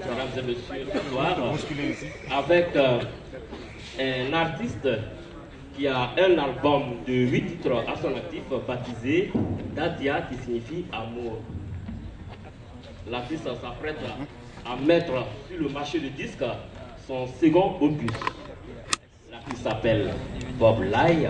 Mesdames et messieurs, ce soir, avec un artiste qui a un album de 8 titres à son actif baptisé Dadia, qui signifie amour. L'artiste s'apprête à mettre sur le marché de disques son second opus. L'artiste s'appelle Bob Lai.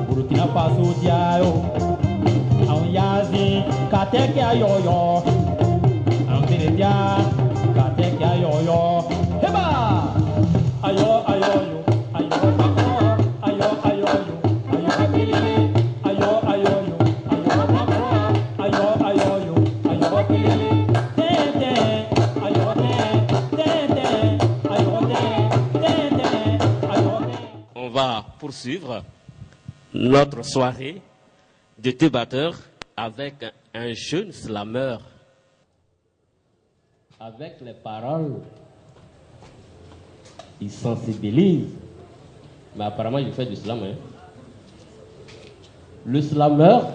Burkina Faso diayo, Anyazi, Kateke ayoyo, Ambinetia, Kateke ayoyo, Heba, ayo ayoyo, ayo ayo ayoyo, ayo apelele, ayo ayoyo, ayo ayo ayoyo, ayo apelele, tete, ayo tete, ayo tete, ayo. On va poursuivre notre soirée de débatteurs avec un jeune slameur. Avec les paroles, il sensibilise. Mais apparemment, il fait du slam. Hein? Le slameur,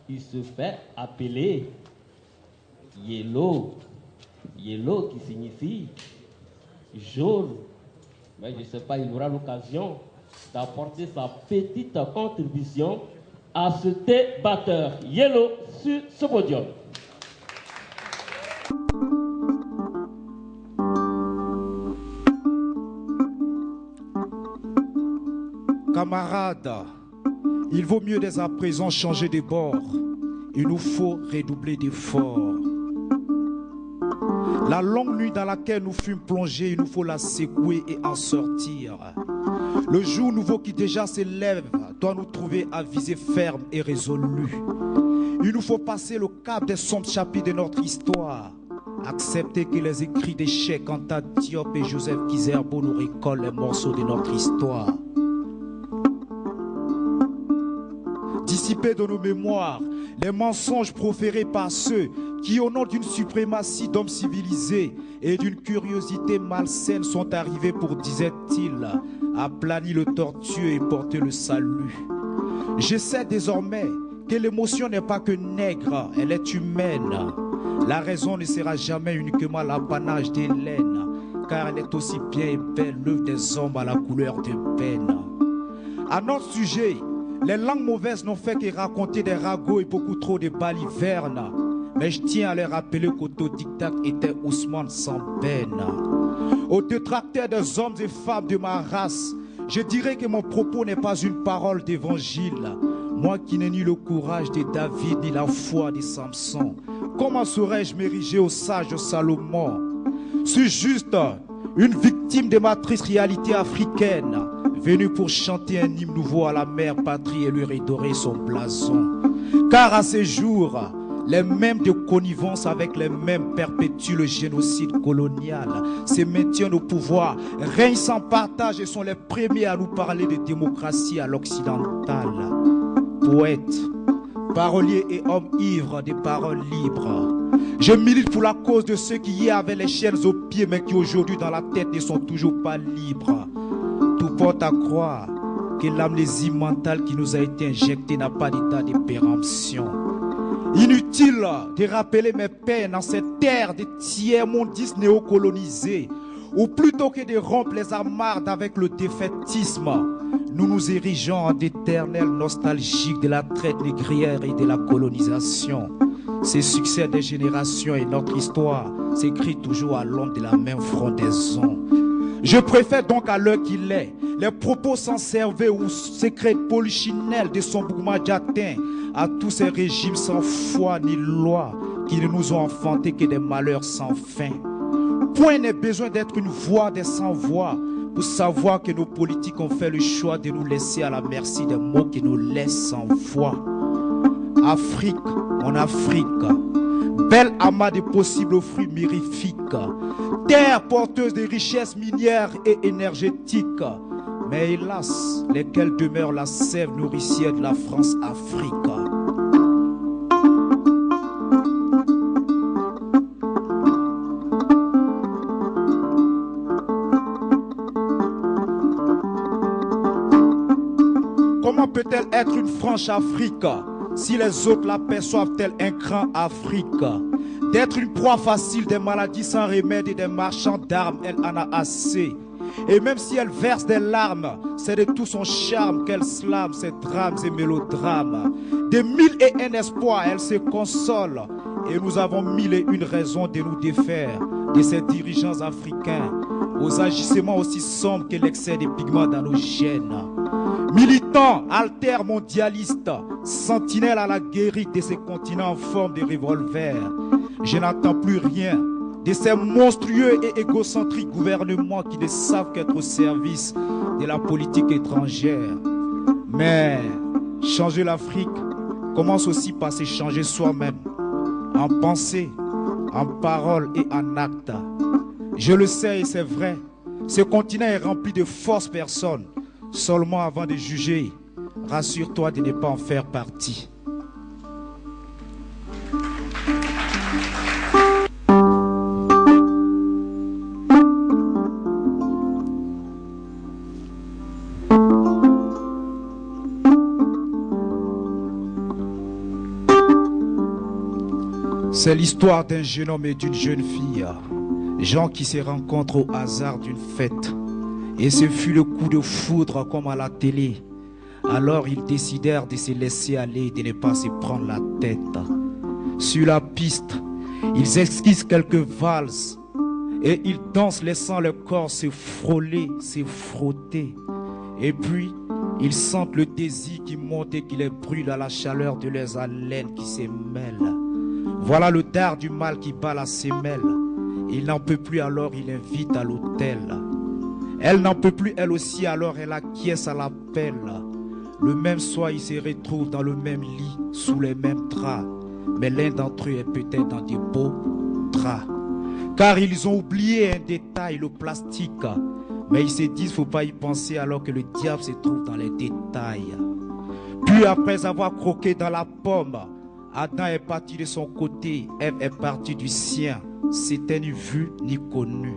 il se fait appeler Yellow. Yellow qui signifie jaune. Mais je ne sais pas, il aura l'occasion d'apporter sa petite contribution à ce débatteur. Yellow sur ce podium. Camarades, il vaut mieux dès à présent changer de bord. Il nous faut redoubler d'efforts. La longue nuit dans laquelle nous fûmes plongés, il nous faut la secouer et en sortir. Le jour nouveau qui déjà s'élève doit nous trouver à viser ferme et résolu. Il nous faut passer le cap des sombres chapitres de notre histoire. Accepter que les écrits d'échecs Anta Diop et Joseph Kizerbo nous récoltent les morceaux de notre histoire. Dissiper de nos mémoires les mensonges proférés par ceux qui, au nom d'une suprématie d'hommes civilisés et d'une curiosité malsaine, sont arrivés pour, disait-il, aplanir le tortueux et porter le salut. Je sais désormais que l'émotion n'est pas que nègre, elle est humaine. La raison ne sera jamais uniquement l'apanage d'Hélène, car elle est aussi bien et belle l'œuvre des hommes à la couleur de peine. À notre sujet, les langues mauvaises n'ont fait que raconter des ragots et beaucoup trop de balivernes. Mais je tiens à les rappeler qu'autodidacte était Ousmane sans peine. Aux détracteurs des hommes et femmes de ma race, je dirais que mon propos n'est pas une parole d'évangile. Moi qui n'ai ni le courage de David ni la foi de Samson, comment saurais-je m'ériger au sage de Salomon? Suis juste une victime de ma triste réalité africaine, venu pour chanter un hymne nouveau à la mère patrie et lui redorer son blason. Car à ces jours, les mêmes de connivence avec les mêmes perpétuent le génocide colonial, se maintiennent au pouvoir, règnent sans partage et sont les premiers à nous parler de démocratie à l'occidentale. Poètes, paroliers et hommes ivres des paroles libres, je milite pour la cause de ceux qui hier avaient les chaînes aux pieds mais qui aujourd'hui dans la tête ne sont toujours pas libres. Tout porte à croire que l'amnésie mentale qui nous a été injectée n'a pas d'état de péremption. Inutile de rappeler mes peines en cette terre de tiers-mondistes néocolonisés, ou plutôt que de rompre les amarres avec le défaitisme, nous nous érigeons en d'éternels nostalgiques de la traite négrière et de la colonisation. Ces succès des générations et notre histoire s'écrit toujours à l'ombre de la même frondaison. Je préfère donc à l'heure qu'il est les propos sans cerveau ou secrets polichinelles de son Bourmadjatin à tous ces régimes sans foi ni loi qui ne nous ont enfantés que des malheurs sans fin. Point n'est besoin d'être une voix des sans-voix pour savoir que nos politiques ont fait le choix de nous laisser à la merci des mots qui nous laissent sans voix. Afrique, en Afrique, belle amas de possibles fruits mirifiques, terre porteuse de richesses minières et énergétiques, mais hélas, lesquelles demeurent la sève nourricière de la France-Afrique. Comment peut-elle être une franche Afrique si les autres l'aperçoivent tel un cran Afrique? D'être une proie facile des maladies sans remède et des marchands d'armes, elle en a assez. Et même si elle verse des larmes, c'est de tout son charme qu'elle slame ses drames et mélodrames. De mille et un espoirs, elle se console. Et nous avons mille et une raisons de nous défaire de ces dirigeants africains, aux agissements aussi sombres que l'excès des pigments dans nos gènes. Militants, altermondialistes, sentinelles à la guérite de ces continents en forme de revolver, je n'attends plus rien de ces monstrueux et égocentriques gouvernements qui ne savent qu'être au service de la politique étrangère. Mais changer l'Afrique commence aussi par se changer soi-même, en pensée, en parole et en acte. Je le sais et c'est vrai, ce continent est rempli de fausses personnes. Seulement avant de juger, rassure-toi de ne pas en faire partie. C'est l'histoire d'un jeune homme et d'une jeune fille, gens qui se rencontrent au hasard d'une fête. Et ce fut le coup de foudre comme à la télé. Alors ils décidèrent de se laisser aller, de ne pas se prendre la tête. Sur la piste, ils esquissent quelques valses et ils dansent laissant leur corps se frôler, se frotter. Et puis, ils sentent le désir qui monte et qui les brûle à la chaleur de leurs haleines qui se mêlent. Voilà le dard du mal qui bat la semelle. Il n'en peut plus, alors il invite à l'hôtel. Elle n'en peut plus, elle aussi, alors elle acquiesce à l'appel. Le même soir, ils se retrouvent dans le même lit, sous les mêmes draps. Mais l'un d'entre eux est peut-être dans des beaux draps. Car ils ont oublié un détail, le plastique. Mais ils se disent, faut pas y penser alors que le diable se trouve dans les détails. Puis après avoir croqué dans la pomme, Adam est parti de son côté, Ève est partie du sien. C'était ni vu ni connu.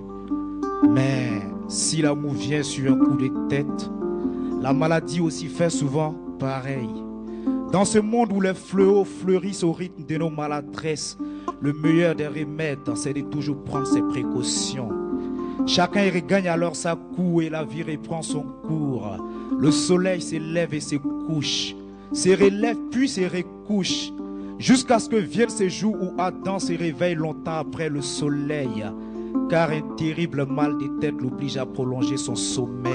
Mais si l'amour vient sur un coup de tête, la maladie aussi fait souvent pareil. Dans ce monde où les fléaux fleurissent au rythme de nos maladresses, le meilleur des remèdes, c'est de toujours prendre ses précautions. Chacun regagne alors sa cour et la vie reprend son cours. Le soleil se lève et se couche, se relève puis se recouche, jusqu'à ce que vienne ce jour où Adam se réveille longtemps après le soleil. Car un terrible mal de tête l'oblige à prolonger son sommeil.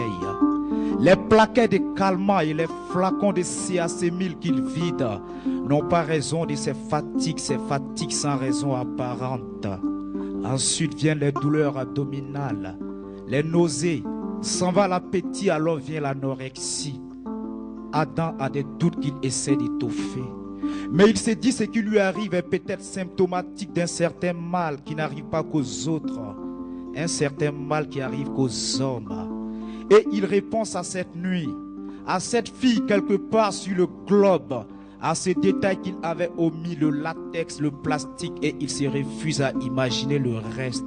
Les plaquettes de calmants et les flacons de CAC1000 qu'il vide n'ont pas raison de ces fatigues sans raison apparente. Ensuite viennent les douleurs abdominales, les nausées, s'en va l'appétit, alors vient l'anorexie. Adam a des doutes qu'il essaie d'étoffer. Mais il se dit ce qui lui arrive est peut-être symptomatique d'un certain mal qui n'arrive pas qu'aux autres, un certain mal qui arrive qu'aux hommes. Et il repense à cette nuit, à cette fille quelque part sur le globe, à ces détails qu'il avait omis, le latex, le plastique, et il se refuse à imaginer le reste.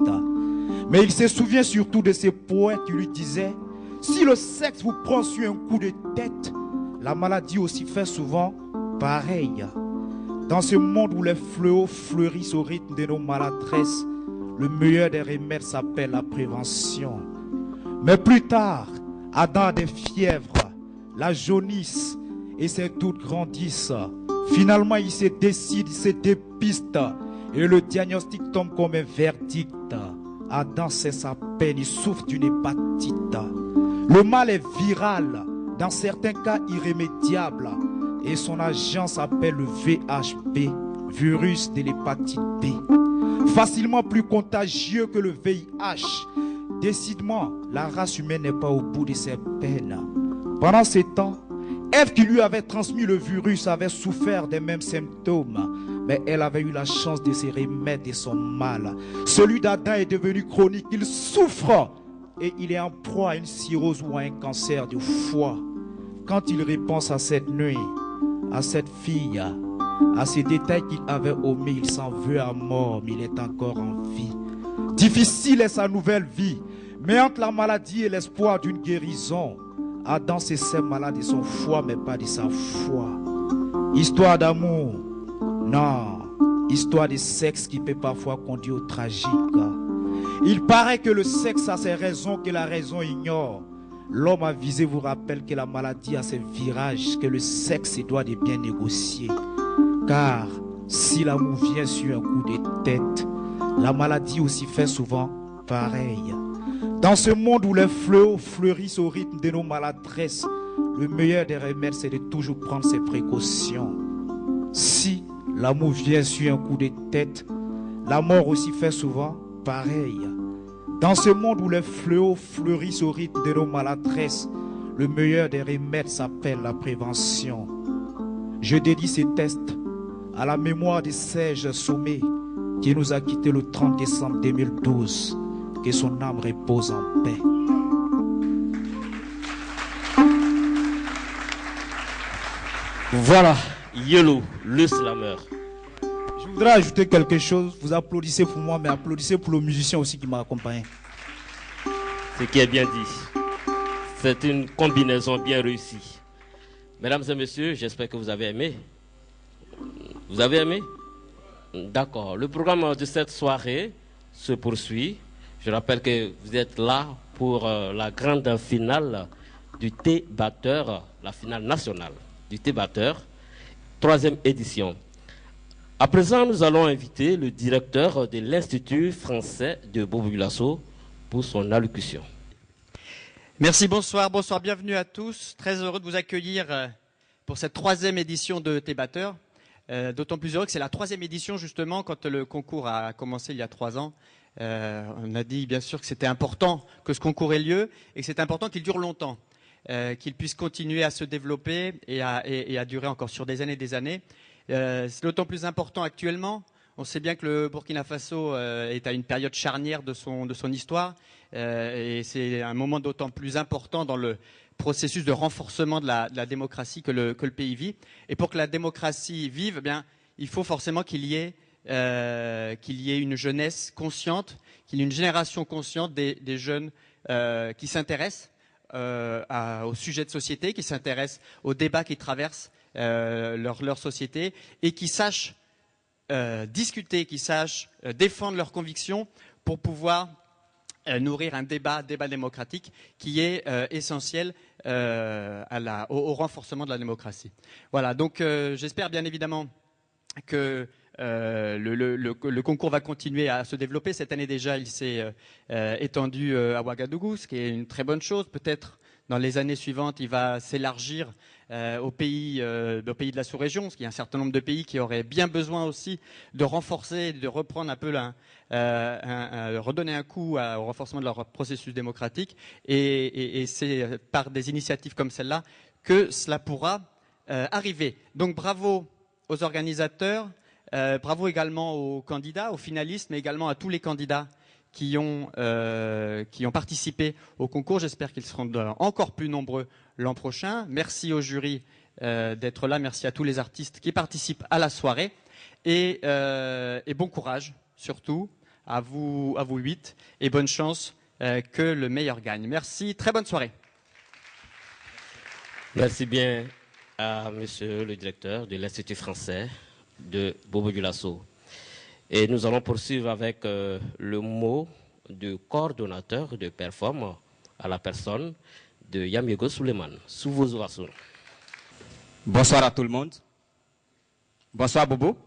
Mais il se souvient surtout de ces poètes qui lui disaient: Si le sexe vous prend sur un coup de tête, la maladie aussi fait souvent pareil. Dans ce monde où les fléaux fleurissent au rythme de nos maladresses, le meilleur des remèdes s'appelle la prévention. Mais plus tard, Adam a des fièvres, la jaunisse et ses doutes grandissent. Finalement, il se décide, il se dépiste et le diagnostic tombe comme un verdict. Adam sait sa peine, il souffre d'une hépatite. Le mal est viral, dans certains cas irrémédiable, et son agent s'appelle le VHB, virus de l'hépatite B. Facilement plus contagieux que le VIH. Décidément, la race humaine n'est pas au bout de ses peines. Pendant ce temps, Ève qui lui avait transmis le virus avait souffert des mêmes symptômes, mais elle avait eu la chance de se remettre de son mal. Celui d'Adam est devenu chronique, il souffre et il est en proie à une cirrhose ou à un cancer du foie. Quand il repense à cette nuit, à cette fille, à ces détails qu'il avait omis, il s'en veut à mort, mais il est encore en vie. Difficile est sa nouvelle vie, mais entre la maladie et l'espoir d'une guérison, Adam se sait malade de son foie, mais pas de sa foi. Histoire d'amour, non. Histoire de sexe qui peut parfois conduire au tragique. Il paraît que le sexe a ses raisons que la raison ignore. L'homme avisé vous rappelle que la maladie a ses virages, que le sexe doit de bien négocier. Car si l'amour vient sur un coup de tête, la maladie aussi fait souvent pareil. Dans ce monde où les fléaux fleurissent au rythme de nos maladresses, le meilleur des remèdes, c'est de toujours prendre ses précautions. Si l'amour vient sur un coup de tête, la mort aussi fait souvent pareil. Dans ce monde où les fléaux fleurissent au rythme de nos maladresses, le meilleur des remèdes s'appelle la prévention. Je dédie ces tests à la mémoire de Serge Sommet, qui nous a quittés le 30 décembre 2012. Que son âme repose en paix. Voilà, Yellow, le slammer. Je voudrais ajouter quelque chose. Vous applaudissez pour moi, mais applaudissez pour le musicien aussi qui m'a accompagné. Ce qui est bien dit. C'est une combinaison bien réussie. Mesdames et messieurs, j'espère que vous avez aimé. Vous avez aimé? D'accord. Le programme de cette soirée se poursuit. Je rappelle que vous êtes là pour la grande finale du thé batteur, la finale nationale du thé batteur, 3e édition. À présent, nous allons inviter le directeur de l'Institut français de Bobo-Dioulasso pour son allocution. Merci, bonsoir, bienvenue à tous. Très heureux de vous accueillir pour cette 3e édition de thé batteur. D'autant plus heureux que c'est la 3e édition justement quand le concours a commencé il y a 3 ans. On a dit bien sûr que c'était important que ce concours ait lieu et que c'est important qu'il dure longtemps, qu'il puisse continuer à se développer et à durer encore sur des années et des années. C'est d'autant plus important actuellement. On sait bien que le Burkina Faso est à une période charnière de son histoire et c'est un moment d'autant plus important dans le processus de renforcement de la démocratie que le pays vit. Et pour que la démocratie vive, eh bien, il faut forcément qu'il y ait une jeunesse consciente, qu'il y ait une génération consciente des jeunes qui s'intéressent au sujet de société, qui s'intéressent aux débats qui traversent leur société et qui sachent discuter, qui sachent défendre leurs convictions pour pouvoir nourrir un débat démocratique qui est essentiel au renforcement de la démocratie. Voilà, donc j'espère bien évidemment que le concours va continuer à se développer. Cette année déjà, il s'est étendu à Ouagadougou, ce qui est une très bonne chose. Peut-être dans les années suivantes, il va s'élargir aux pays de la sous-région, parce qu'il y a un certain nombre de pays qui auraient bien besoin aussi de renforcer, de reprendre un peu redonner un coup au renforcement de leur processus démocratique. Et c'est par des initiatives comme celle-là que cela pourra arriver. Donc bravo aux organisateurs, bravo également aux candidats, aux finalistes, mais également à tous les candidats qui ont participé au concours. J'espère qu'ils seront encore plus nombreux l'an prochain. Merci au jury d'être là. Merci à tous les artistes qui participent à la soirée. Et bon courage, surtout, à vous 8. Et bonne chance que le meilleur gagne. Merci, très bonne soirée. Merci bien à monsieur le directeur de l'Institut français de Bobo-Dioulasso. Et nous allons poursuivre avec le mot du coordonnateur de Perform à la personne de Yamigo Suleiman. Sous vos ovations. Bonsoir à tout le monde. Bonsoir Bobo.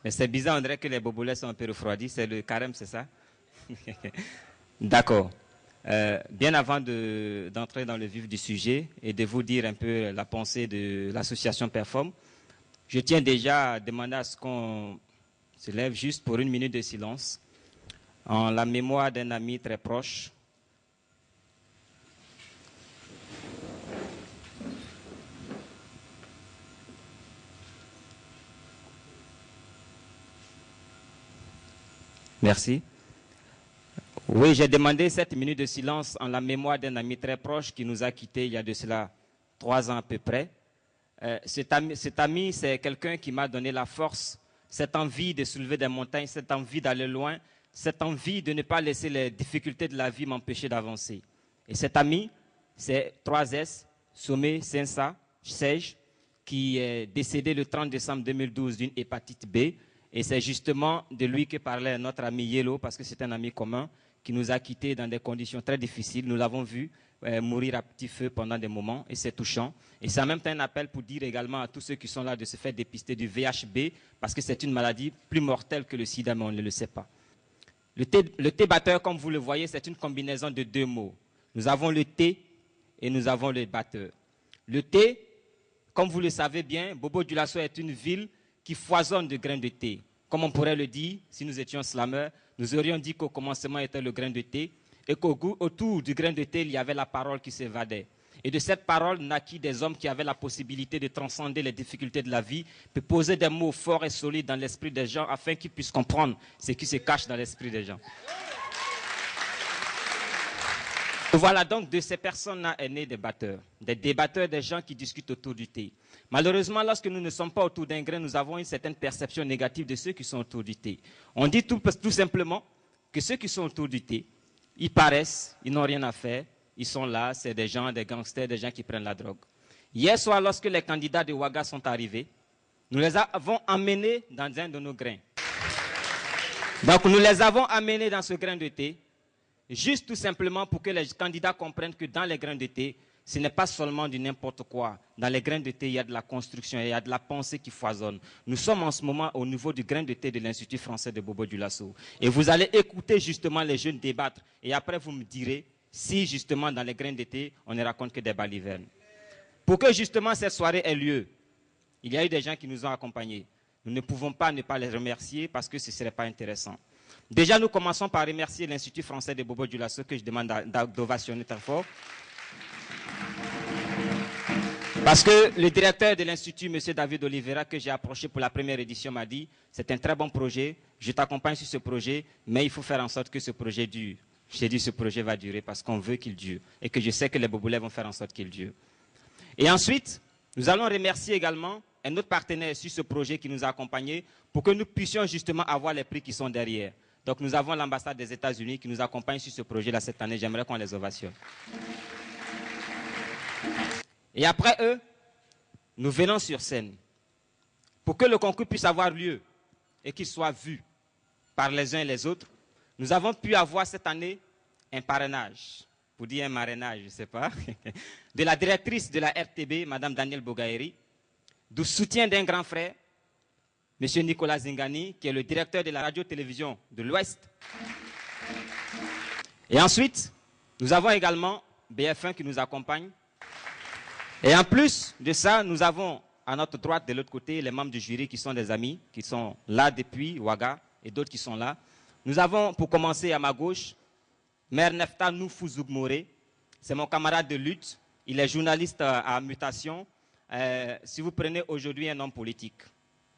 Mais c'est bizarre, on dirait que les bobolets sont un peu refroidis. C'est le carême, c'est ça? D'accord. Bien avant d'entrer dans le vif du sujet et de vous dire un peu la pensée de l'association Perform, je tiens déjà à demander à ce qu'on se lève juste pour une minute de silence en la mémoire d'un ami très proche. Merci. Oui, j'ai demandé cette minute de silence en la mémoire d'un ami très proche qui nous a quittés il y a de cela 3 ans à peu près. Cet ami, c'est quelqu'un qui m'a donné la force, cette envie de soulever des montagnes, cette envie d'aller loin, cette envie de ne pas laisser les difficultés de la vie m'empêcher d'avancer. Et cet ami, c'est 3S, Sommet Sensa Sej, qui est décédé le 30 décembre 2012 d'une hépatite B. Et c'est justement de lui que parlait notre ami Yellow, parce que c'est un ami commun qui nous a quittés dans des conditions très difficiles. Nous l'avons vu mourir à petit feu pendant des moments, et c'est touchant. Et c'est en même temps un appel pour dire également à tous ceux qui sont là de se faire dépister du VHB, parce que c'est une maladie plus mortelle que le sida, mais on ne le sait pas. Le thé batteur, comme vous le voyez, c'est une combinaison de 2 mots. Nous avons le thé et nous avons le batteur. Le thé, comme vous le savez bien, Bobo-Dioulasso est une ville qui foisonne de grains de thé. Comme on pourrait le dire, si nous étions slameurs, nous aurions dit qu'au commencement était le grain de thé et qu'autour du grain de thé, il y avait la parole qui s'évadait. Et de cette parole naquit des hommes qui avaient la possibilité de transcender les difficultés de la vie, de poser des mots forts et solides dans l'esprit des gens afin qu'ils puissent comprendre ce qui se cache dans l'esprit des gens. Voilà donc de ces personnes-là est né des batteurs, des débatteurs, des gens qui discutent autour du thé. Malheureusement, lorsque nous ne sommes pas autour d'un grain, nous avons une certaine perception négative de ceux qui sont autour du thé. On dit tout simplement que ceux qui sont autour du thé, ils paraissent, ils n'ont rien à faire, ils sont là, c'est des gens, des gangsters, des gens qui prennent la drogue. Hier soir, lorsque les candidats de Ouaga sont arrivés, nous les avons emmenés dans un de nos grains. Donc nous les avons amenés dans ce grain de thé, juste tout simplement pour que les candidats comprennent que dans les grains de thé, ce n'est pas seulement du n'importe quoi. Dans les grains de thé, il y a de la construction, il y a de la pensée qui foisonne. Nous sommes en ce moment au niveau du grain de thé de l'Institut français de Bobo-Dioulasso. Et vous allez écouter justement les jeunes débattre. Et après, vous me direz si justement dans les grains de thé, on ne raconte que des balivernes. Pour que justement cette soirée ait lieu, il y a eu des gens qui nous ont accompagnés. Nous ne pouvons pas ne pas les remercier parce que ce ne serait pas intéressant. Déjà, nous commençons par remercier l'Institut français de Bobo-Dioulasso que je demande d'ovationner très fort. Parce que le directeur de l'Institut, M. David Oliveira, que j'ai approché pour la première édition, m'a dit « C'est un très bon projet, je t'accompagne sur ce projet, mais il faut faire en sorte que ce projet dure. » J'ai dit « Ce projet va durer parce qu'on veut qu'il dure et que je sais que les Bobolais vont faire en sorte qu'il dure. » Et ensuite, nous allons remercier également un autre partenaire sur ce projet qui nous a accompagnés pour que nous puissions justement avoir les prix qui sont derrière. Donc nous avons l'ambassade des États-Unis qui nous accompagne sur ce projet-là cette année. J'aimerais qu'on les ovationne. Et après eux, nous venons sur scène pour que le concours puisse avoir lieu et qu'il soit vu par les uns et les autres. Nous avons pu avoir cette année un parrainage, pour dire un marrainage, je ne sais pas, de la directrice de la RTB, Mme Danielle Bogaeri, du soutien d'un grand frère, M. Nicolas Zingani, qui est le directeur de la radio-télévision de l'Ouest. Et ensuite, nous avons également BF1 qui nous accompagne. Et en plus de ça, nous avons à notre droite, de l'autre côté, les membres du jury qui sont des amis, qui sont là depuis Ouaga, et d'autres qui sont là. Nous avons, pour commencer, à ma gauche, Mère Nefta Noufou Zougmoré. C'est mon camarade de lutte. Il est journaliste à Mutation. Si vous prenez aujourd'hui un homme politique,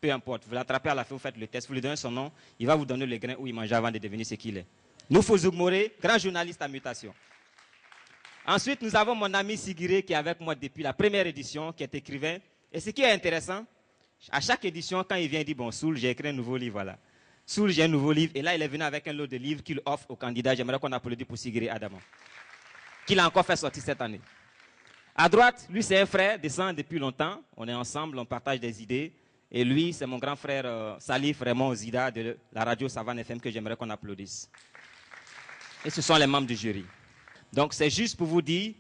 peu importe, vous l'attrapez à la fin, vous faites le test, vous lui donnez son nom, il va vous donner le grain où il mangeait avant de devenir ce qu'il est. Noufou Zougmoré, grand journaliste à Mutation. Ensuite, nous avons mon ami Sigiré qui est avec moi depuis la première édition, qui est écrivain. Et ce qui est intéressant, à chaque édition, quand il vient, il dit, bon, Soul, j'ai écrit un nouveau livre, voilà. Soul, j'ai un nouveau livre. Et là, il est venu avec un lot de livres qu'il offre aux candidats. J'aimerais qu'on applaudisse pour Sigiré Adamant, qu'il a encore fait sortir cette année. À droite, lui, c'est un frère, descend depuis longtemps. On est ensemble, on partage des idées. Et lui, c'est mon grand frère Salif Raymond Zida de la radio Savane FM que j'aimerais qu'on applaudisse. Et ce sont les membres du jury. Donc, c'est juste pour vous dire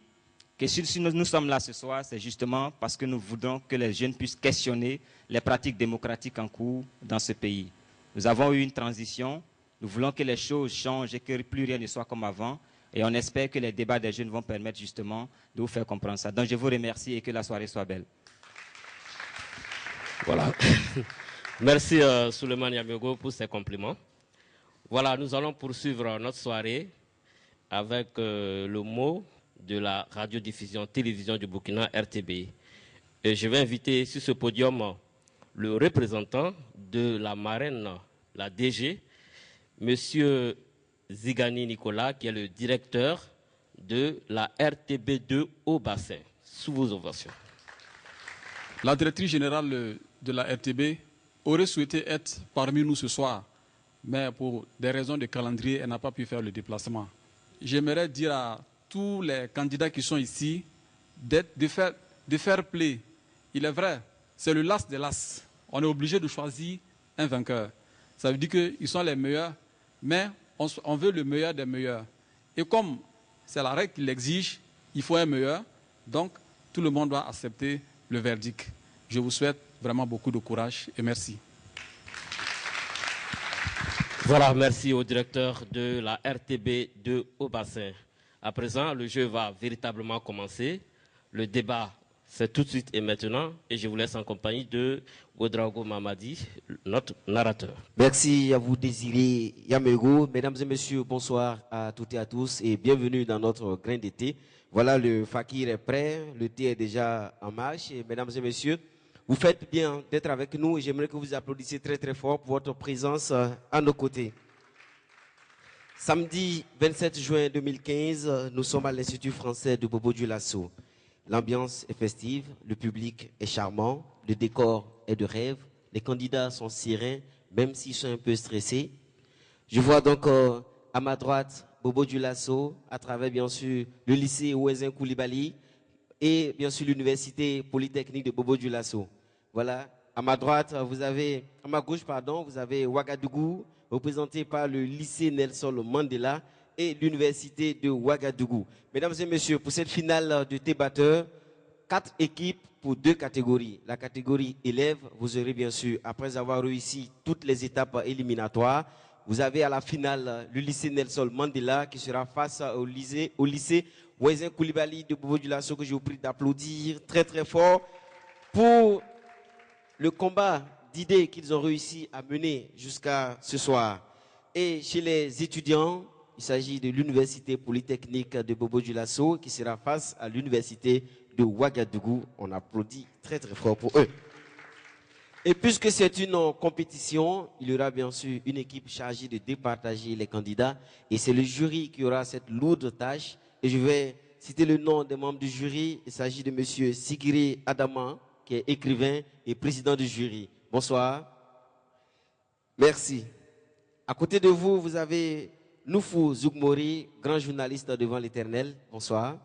que si nous sommes là ce soir, c'est justement parce que nous voulons que les jeunes puissent questionner les pratiques démocratiques en cours dans ce pays. Nous avons eu une transition. Nous voulons que les choses changent et que plus rien ne soit comme avant. Et on espère que les débats des jeunes vont permettre justement de vous faire comprendre ça. Donc, je vous remercie et que la soirée soit belle. Voilà. Merci Souleymane Yamego pour ces compliments. Voilà, nous allons poursuivre notre soirée avec le mot de la radiodiffusion télévision du Burkina, RTB. Et je vais inviter sur ce podium le représentant de la marraine, la DG, Monsieur Zigani Nicolas, qui est le directeur de la RTB2 au bassin. Sous vos ovations. La directrice générale de la RTB aurait souhaité être parmi nous ce soir, mais pour des raisons de calendrier, elle n'a pas pu faire le déplacement. J'aimerais dire à tous les candidats qui sont ici de faire play. Il est vrai, c'est le las des las. On est obligé de choisir un vainqueur. Ça veut dire qu'ils sont les meilleurs, mais on veut le meilleur des meilleurs. Et comme c'est la règle qui l'exige, il faut un meilleur, donc tout le monde doit accepter le verdict. Je vous souhaite vraiment beaucoup de courage et merci. Voilà, merci au directeur de la RTB de Haut-Bassin. À présent, le jeu va véritablement commencer. Le débat, c'est tout de suite et maintenant. Et je vous laisse en compagnie de Ouedraogo Mamadi, notre narrateur. Merci à vous, Désiré Yamego. Mesdames et messieurs, bonsoir à toutes et à tous et bienvenue dans notre grain d'été. Voilà, le fakir est prêt, le thé est déjà en marche. Et mesdames et messieurs, vous faites bien d'être avec nous et j'aimerais que vous applaudissiez très très fort pour votre présence à nos côtés. Samedi 27 juin 2015, nous sommes à l'Institut français de Bobo-Dioulasso. L'ambiance est festive, le public est charmant, le décor est de rêve, les candidats sont sereins, même s'ils sont un peu stressés. Je vois donc à ma droite Bobo-Dioulasso, à travers bien sûr le lycée Ouezin Koulibaly et bien sûr l'université polytechnique de Bobo-Dioulasso. Voilà, à ma gauche, vous avez Ouagadougou, représenté par le lycée Nelson Mandela et l'université de Ouagadougou. Mesdames et messieurs, pour cette finale de débatteurs, 4 équipes pour 2 catégories. La catégorie élèves, vous aurez bien sûr, après avoir réussi toutes les étapes éliminatoires, vous avez à la finale le lycée Nelson Mandela qui sera face au lycée Ouezin Koulibaly de Bobo-Dioulasso, que je vous prie d'applaudir très très fort pour le combat d'idées qu'ils ont réussi à mener jusqu'à ce soir. Et chez les étudiants, il s'agit de l'université polytechnique de Bobo-Dioulasso qui sera face à l'université de Ouagadougou. On applaudit très très fort pour eux. Et puisque c'est une compétition, il y aura bien sûr une équipe chargée de départager les candidats. Et c'est le jury qui aura cette lourde tâche. Et je vais citer le nom des membres du jury. Il s'agit de M. Sigiri Adama, qui est écrivain et président du jury. Bonsoir. Merci. À côté de vous, vous avez Noufou Zoukmori, grand journaliste devant l'Éternel. Bonsoir.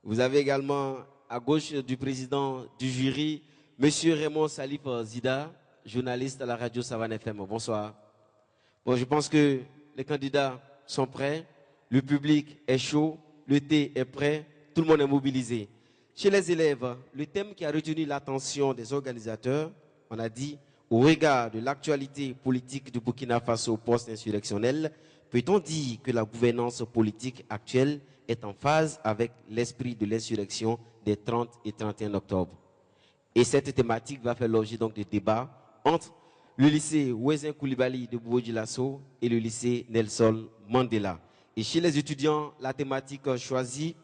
Vous avez également à gauche du président du jury, Monsieur Raymond Salif Zida, journaliste à la radio Savane FM. Bonsoir. Bon, je pense que les candidats sont prêts, le public est chaud, le thé est prêt, tout le monde est mobilisé. Chez les élèves, le thème qui a retenu l'attention des organisateurs, on a dit, au regard de l'actualité politique du Burkina Faso post-insurrectionnel, peut-on dire que la gouvernance politique actuelle est en phase avec l'esprit de l'insurrection des 30 et 31 octobre. Et cette thématique va faire l'objet donc de débats entre le lycée Ouezin Koulibaly de Bobo-Dioulasso et le lycée Nelson Mandela. Et chez les étudiants, la thématique choisie,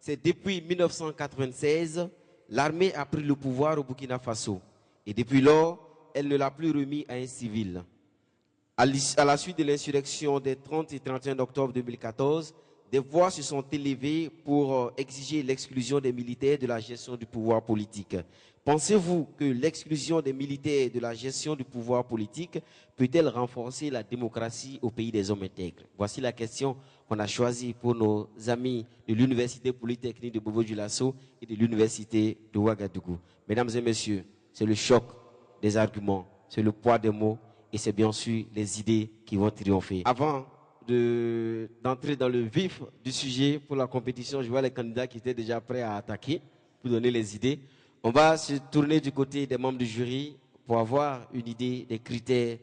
c'est depuis 1996, l'armée a pris le pouvoir au Burkina Faso. Et depuis lors, elle ne l'a plus remis à un civil. À la suite de l'insurrection des 30 et 31 octobre 2014, des voix se sont élevées pour exiger l'exclusion des militaires de la gestion du pouvoir politique. Pensez-vous que l'exclusion des militaires de la gestion du pouvoir politique peut-elle renforcer la démocratie au pays des hommes intègres? Voici la question qu'on a choisie pour nos amis de l'Université Polytechnique de Bobo-Dioulasso et de l'Université de Ouagadougou. Mesdames et messieurs, c'est le choc des arguments, c'est le poids des mots et c'est bien sûr les idées qui vont triompher. Avant d'entrer dans le vif du sujet pour la compétition, je vois les candidats qui étaient déjà prêts à attaquer pour donner les idées. On va se tourner du côté des membres du jury pour avoir une idée des critères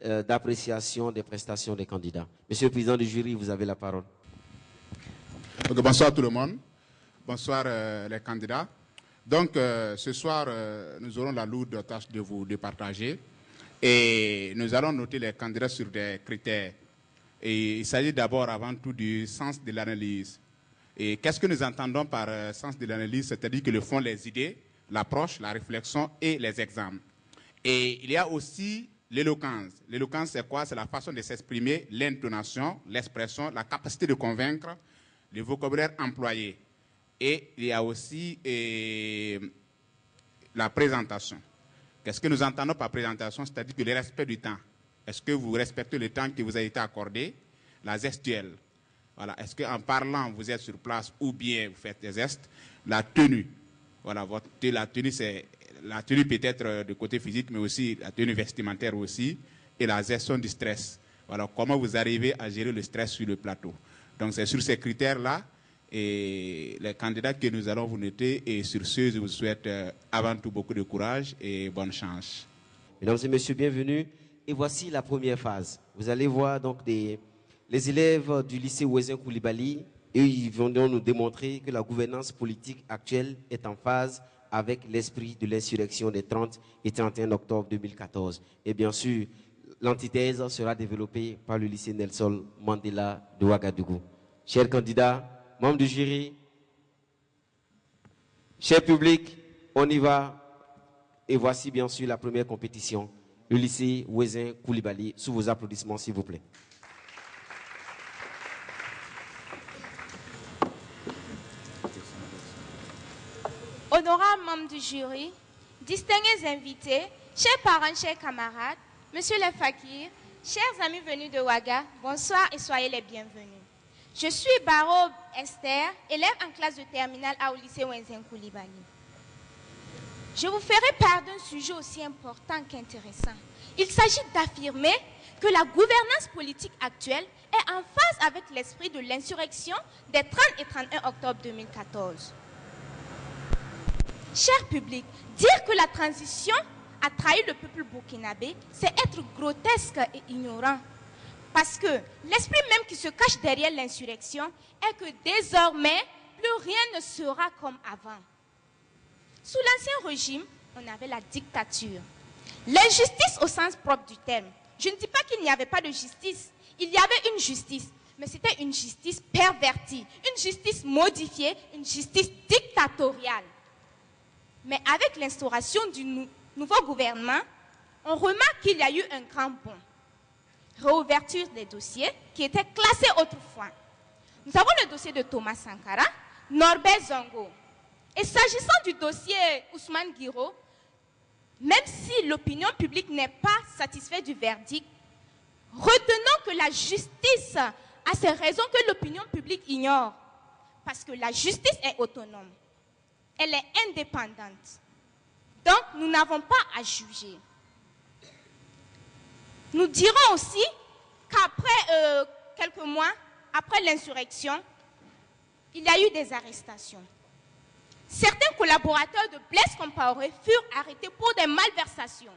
d'appréciation des prestations des candidats. Monsieur le président du jury, vous avez la parole. Okay, bonsoir tout le monde. Bonsoir les candidats. Donc ce soir, nous aurons la lourde tâche de vous départager et nous allons noter les candidats sur des critères. Et il s'agit d'abord avant tout du sens de l'analyse. Et qu'est-ce que nous entendons par sens de l'analyse? C'est-à-dire que le fond, les idées, l'approche, la réflexion et les exemples. Et il y a aussi l'éloquence. L'éloquence, c'est quoi? C'est la façon de s'exprimer, l'intonation, l'expression, la capacité de convaincre, le vocabulaire employé. Et il y a aussi la présentation. Qu'est-ce que nous entendons par présentation? C'est-à-dire que le respect du temps. Est-ce que vous respectez le temps qui vous a été accordé? La gestuelle. Voilà. Est-ce qu'en parlant, vous êtes sur place ou bien vous faites des gestes? La tenue. Voilà, la tenue, c'est la tenue peut-être de côté physique, mais aussi la tenue vestimentaire aussi, et la gestion du stress. Voilà, comment vous arrivez à gérer le stress sur le plateau. Donc c'est sur ces critères-là et les candidats que nous allons vous noter, et sur ce, je vous souhaite avant tout beaucoup de courage et bonne chance. Mesdames et messieurs, bienvenue. Et voici la première phase. Vous allez voir donc les élèves du lycée Ouezin Koulibaly, et ils vont donc nous démontrer que la gouvernance politique actuelle est en phase avec l'esprit de l'insurrection des 30 et 31 octobre 2014. Et bien sûr, l'antithèse sera développée par le lycée Nelson Mandela de Ouagadougou. Chers candidats, membres du jury, cher public, on y va. Et voici bien sûr la première compétition. Le lycée Ouezin Koulibaly, sous vos applaudissements s'il vous plaît. Honorables membres du jury, distingués invités, chers parents, chers camarades, monsieur le fakir, chers amis venus de Ouaga, bonsoir et soyez les bienvenus. Je suis Baro Esther, élève en classe de terminale au lycée Ouezin Koulibaly. Je vous ferai part d'un sujet aussi important qu'intéressant. Il s'agit d'affirmer que la gouvernance politique actuelle est en phase avec l'esprit de l'insurrection des 30 et 31 octobre 2014. Cher public, dire que la transition a trahi le peuple burkinabé, c'est être grotesque et ignorant. Parce que l'esprit même qui se cache derrière l'insurrection est que désormais, plus rien ne sera comme avant. Sous l'Ancien Régime, on avait la dictature. L'injustice au sens propre du terme. Je ne dis pas qu'il n'y avait pas de justice. Il y avait une justice, mais c'était une justice pervertie, une justice modifiée, une justice dictatoriale. Mais avec l'instauration du nouveau gouvernement, on remarque qu'il y a eu un grand bond. Réouverture des dossiers qui étaient classés autrefois. Nous avons le dossier de Thomas Sankara, Norbert Zongo. Et s'agissant du dossier Ousmane Guiro, même si l'opinion publique n'est pas satisfaite du verdict, retenons que la justice a ses raisons que l'opinion publique ignore. Parce que la justice est autonome. Elle est indépendante. Donc, nous n'avons pas à juger. Nous dirons aussi qu'après quelques mois, après l'insurrection, il y a eu des arrestations. Certains collaborateurs de Blaise Compaoré furent arrêtés pour des malversations.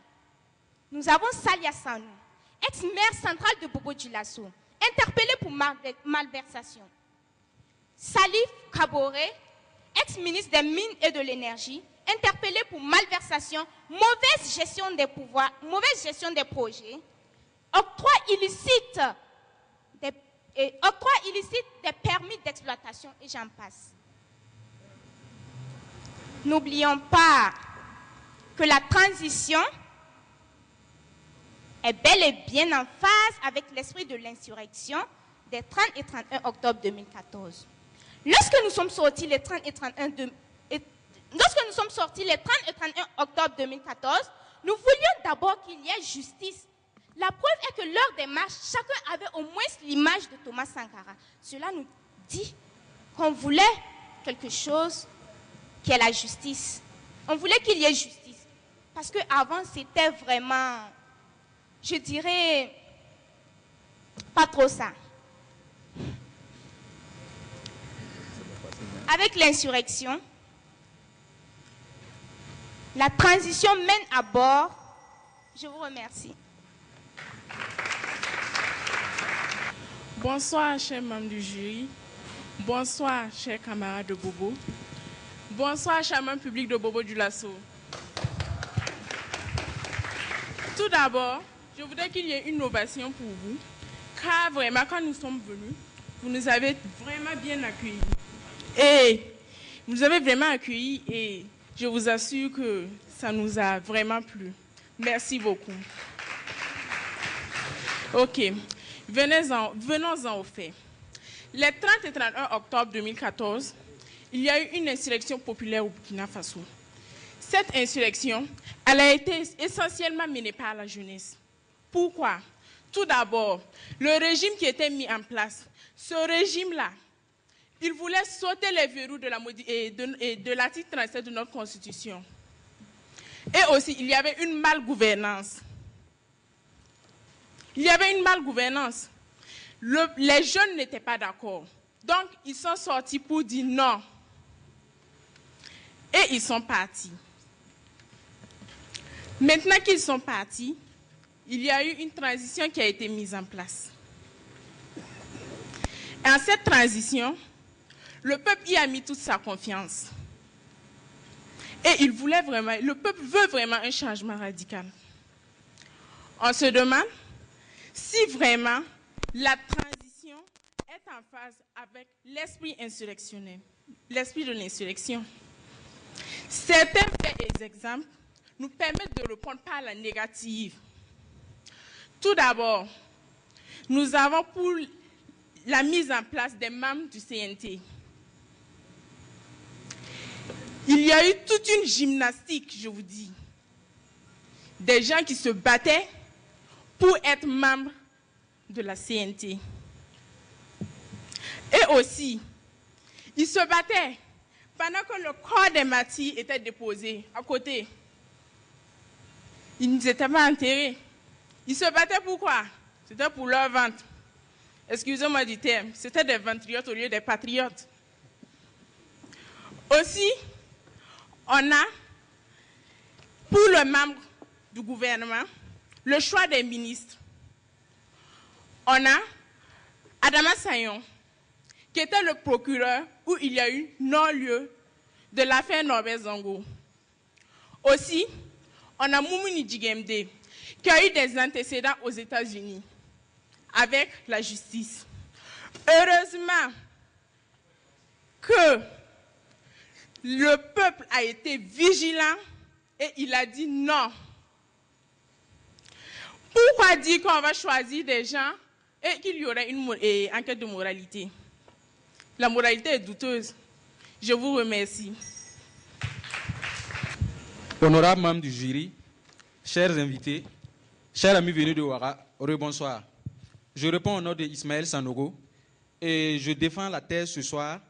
Nous avons Salia Sanou, ex-maire centrale de Bobo-Dioulasso, interpellé pour malversation. Salif Kaboré, ex-ministre des Mines et de l'Énergie, interpellé pour malversation, mauvaise gestion des pouvoirs, mauvaise gestion des projets, octroi illicite des permis d'exploitation, et j'en passe. N'oublions pas que la transition est bel et bien en phase avec l'esprit de l'insurrection des 30 et 31 octobre 2014. Lorsque nous sommes sortis les 30 et 31 octobre 2014, nous voulions d'abord qu'il y ait justice. La preuve est que lors des marches, chacun avait au moins l'image de Thomas Sankara. Cela nous dit qu'on voulait quelque chose qui est la justice. On voulait qu'il y ait justice. Parce qu'avant, c'était vraiment, je dirais, pas trop ça. Avec l'insurrection, la transition mène à bord. Je vous remercie. Bonsoir, chers membres du jury. Bonsoir, chers camarades de Bobo. Bonsoir, chers membres publics de Bobo Dioulasso. Tout d'abord, je voudrais qu'il y ait une ovation pour vous, car vraiment, quand nous sommes venus, vous nous avez vraiment bien accueillis. Et vous nous avez vraiment accueillis et je vous assure que ça nous a vraiment plu. Merci beaucoup. Ok, venons-en au fait. Les 30 et 31 octobre 2014, il y a eu une insurrection populaire au Burkina Faso. Cette insurrection, elle a été essentiellement menée par la jeunesse. Pourquoi? Tout d'abord, le régime qui était mis en place, ce régime-là, il voulait sauter les verrous de l'article 37 de notre Constitution. Et aussi, il y avait une malgouvernance. Il y avait une malgouvernance. Les jeunes n'étaient pas d'accord. Donc, ils sont sortis pour dire non. Et ils sont partis. Maintenant qu'ils sont partis, il y a eu une transition qui a été mise en place. Et en cette transition, le peuple y a mis toute sa confiance. Et le peuple veut vraiment un changement radical. On se demande si vraiment la transition est en phase avec l'esprit insurrectionnel, l'esprit de l'insurrection. Certains faits et exemples nous permettent de répondre par la négative. Tout d'abord, nous avons pour la mise en place des membres du CNT. Il y a eu toute une gymnastique, je vous dis. Des gens qui se battaient pour être membres de la CNT. Et aussi, ils se battaient pendant que le corps des martyrs était déposé à côté. Ils n'étaient pas enterrés. Ils se battaient pourquoi? C'était pour leur ventre. Excusez-moi du terme. C'était des ventriotes au lieu des patriotes. Aussi, on a, pour le membre du gouvernement, le choix des ministres. On a Adama Sayon, qui était le procureur où il y a eu non-lieu de l'affaire Norbert Zongo. Aussi, on a Moumouni Djigemde, qui a eu des antécédents aux États-Unis avec la justice. Heureusement que le peuple a été vigilant et il a dit non. Pourquoi dire qu'on va choisir des gens et qu'il y aurait une enquête de moralité? La moralité est douteuse. Je vous remercie. Honorables membres du jury, chers invités, chers amis venus de Ouara, rebonsoir. Je réponds au nom d'Ismaël Sanogo et je défends la thèse ce soir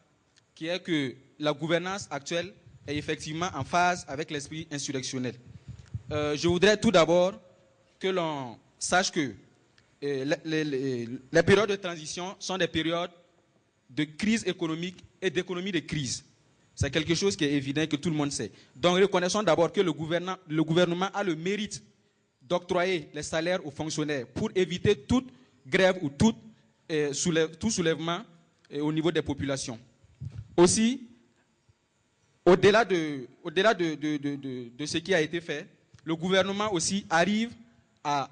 qui est que la gouvernance actuelle est effectivement en phase avec l'esprit insurrectionnel. Je voudrais tout d'abord que l'on sache que les périodes de transition sont des périodes de crise économique et d'économie de crise. C'est quelque chose qui est évident, que tout le monde sait. Donc reconnaissons d'abord que le gouvernement a le mérite d'octroyer les salaires aux fonctionnaires pour éviter toute grève ou tout soulèvement au niveau des populations. Aussi, au-delà de ce qui a été fait, le gouvernement aussi arrive à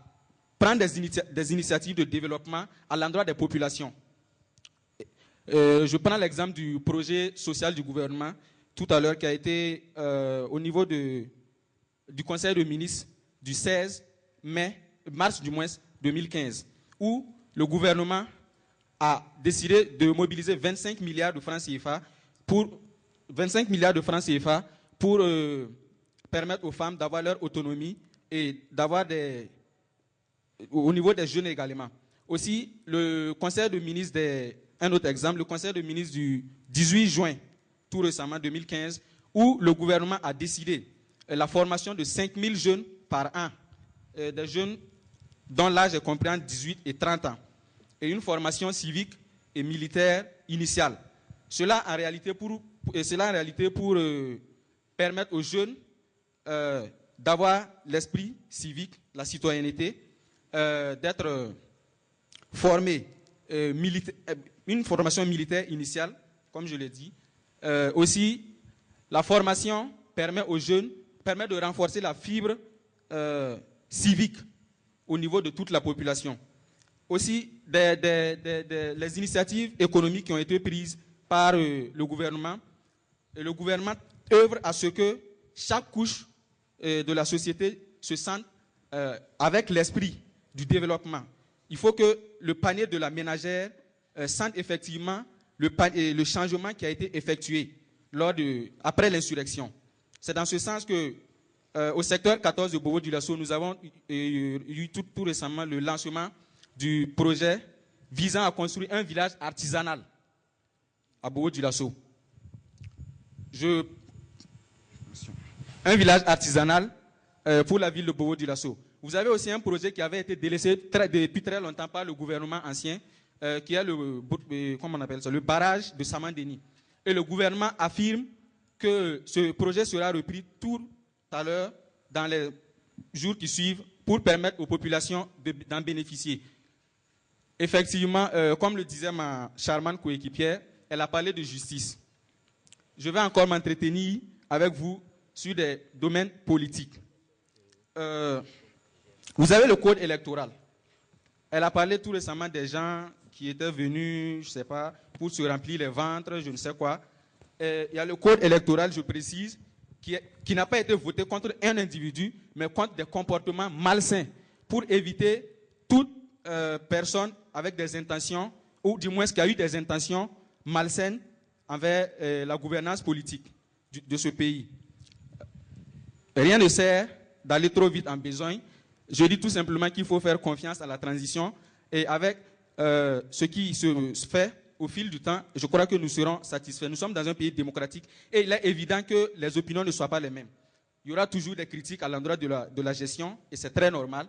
prendre des initiatives de développement à l'endroit des populations. Je prends l'exemple du projet social du gouvernement tout à l'heure qui a été au niveau du Conseil de ministres du 16 mars 2015, où le gouvernement a décidé de mobiliser 25 milliards de francs CFA pour permettre aux femmes d'avoir leur autonomie et d'avoir au niveau des jeunes également. Aussi, le conseil de ministres, un autre exemple, le conseil de ministres du 18 juin, tout récemment, 2015, où le gouvernement a décidé la formation de 5000 jeunes par an, des jeunes dont l'âge est compris entre 18 et 30 ans, et une formation civique et militaire initiale. Cela en réalité pour permettre aux jeunes d'avoir l'esprit civique, la citoyenneté, d'être formés, une formation militaire initiale, comme je l'ai dit. Aussi, la formation permet aux jeunes de renforcer la fibre civique au niveau de toute la population. Aussi, les initiatives économiques qui ont été prises par le gouvernement. Et le gouvernement œuvre à ce que chaque couche de la société se sente avec l'esprit du développement. Il faut que le panier de la ménagère sente effectivement le changement qui a été effectué après l'insurrection. C'est dans ce sens que au secteur 14 de Bobo-Dioulasso, nous avons eu tout récemment le lancement du projet visant à construire un village artisanal à Bobo-Dioulasso. Un village artisanal pour la ville de Bobo-Dioulasso. Vous avez aussi un projet qui avait été délaissé depuis très longtemps par le gouvernement ancien, qui est le barrage de Samandeni. Et le gouvernement affirme que ce projet sera repris tout à l'heure, dans les jours qui suivent, pour permettre aux populations d'en bénéficier. Effectivement, comme le disait ma charmante coéquipière, elle a parlé de justice. Je vais encore m'entretenir avec vous sur des domaines politiques. Vous avez le code électoral. Elle a parlé tout récemment des gens qui étaient venus, je ne sais pas, pour se remplir les ventres, je ne sais quoi. Il y a le code électoral, je précise, qui n'a pas été voté contre un individu, mais contre des comportements malsains, pour éviter toute personne avec des intentions, ou du moins qui a eu des intentions malsaines envers la gouvernance politique de ce pays. Rien ne sert d'aller trop vite en besogne. Je dis tout simplement qu'il faut faire confiance à la transition, et avec ce qui se fait au fil du temps, je crois que nous serons satisfaits. Nous sommes dans un pays démocratique et il est évident que les opinions ne soient pas les mêmes. Il y aura toujours des critiques à l'endroit de la gestion et c'est très normal.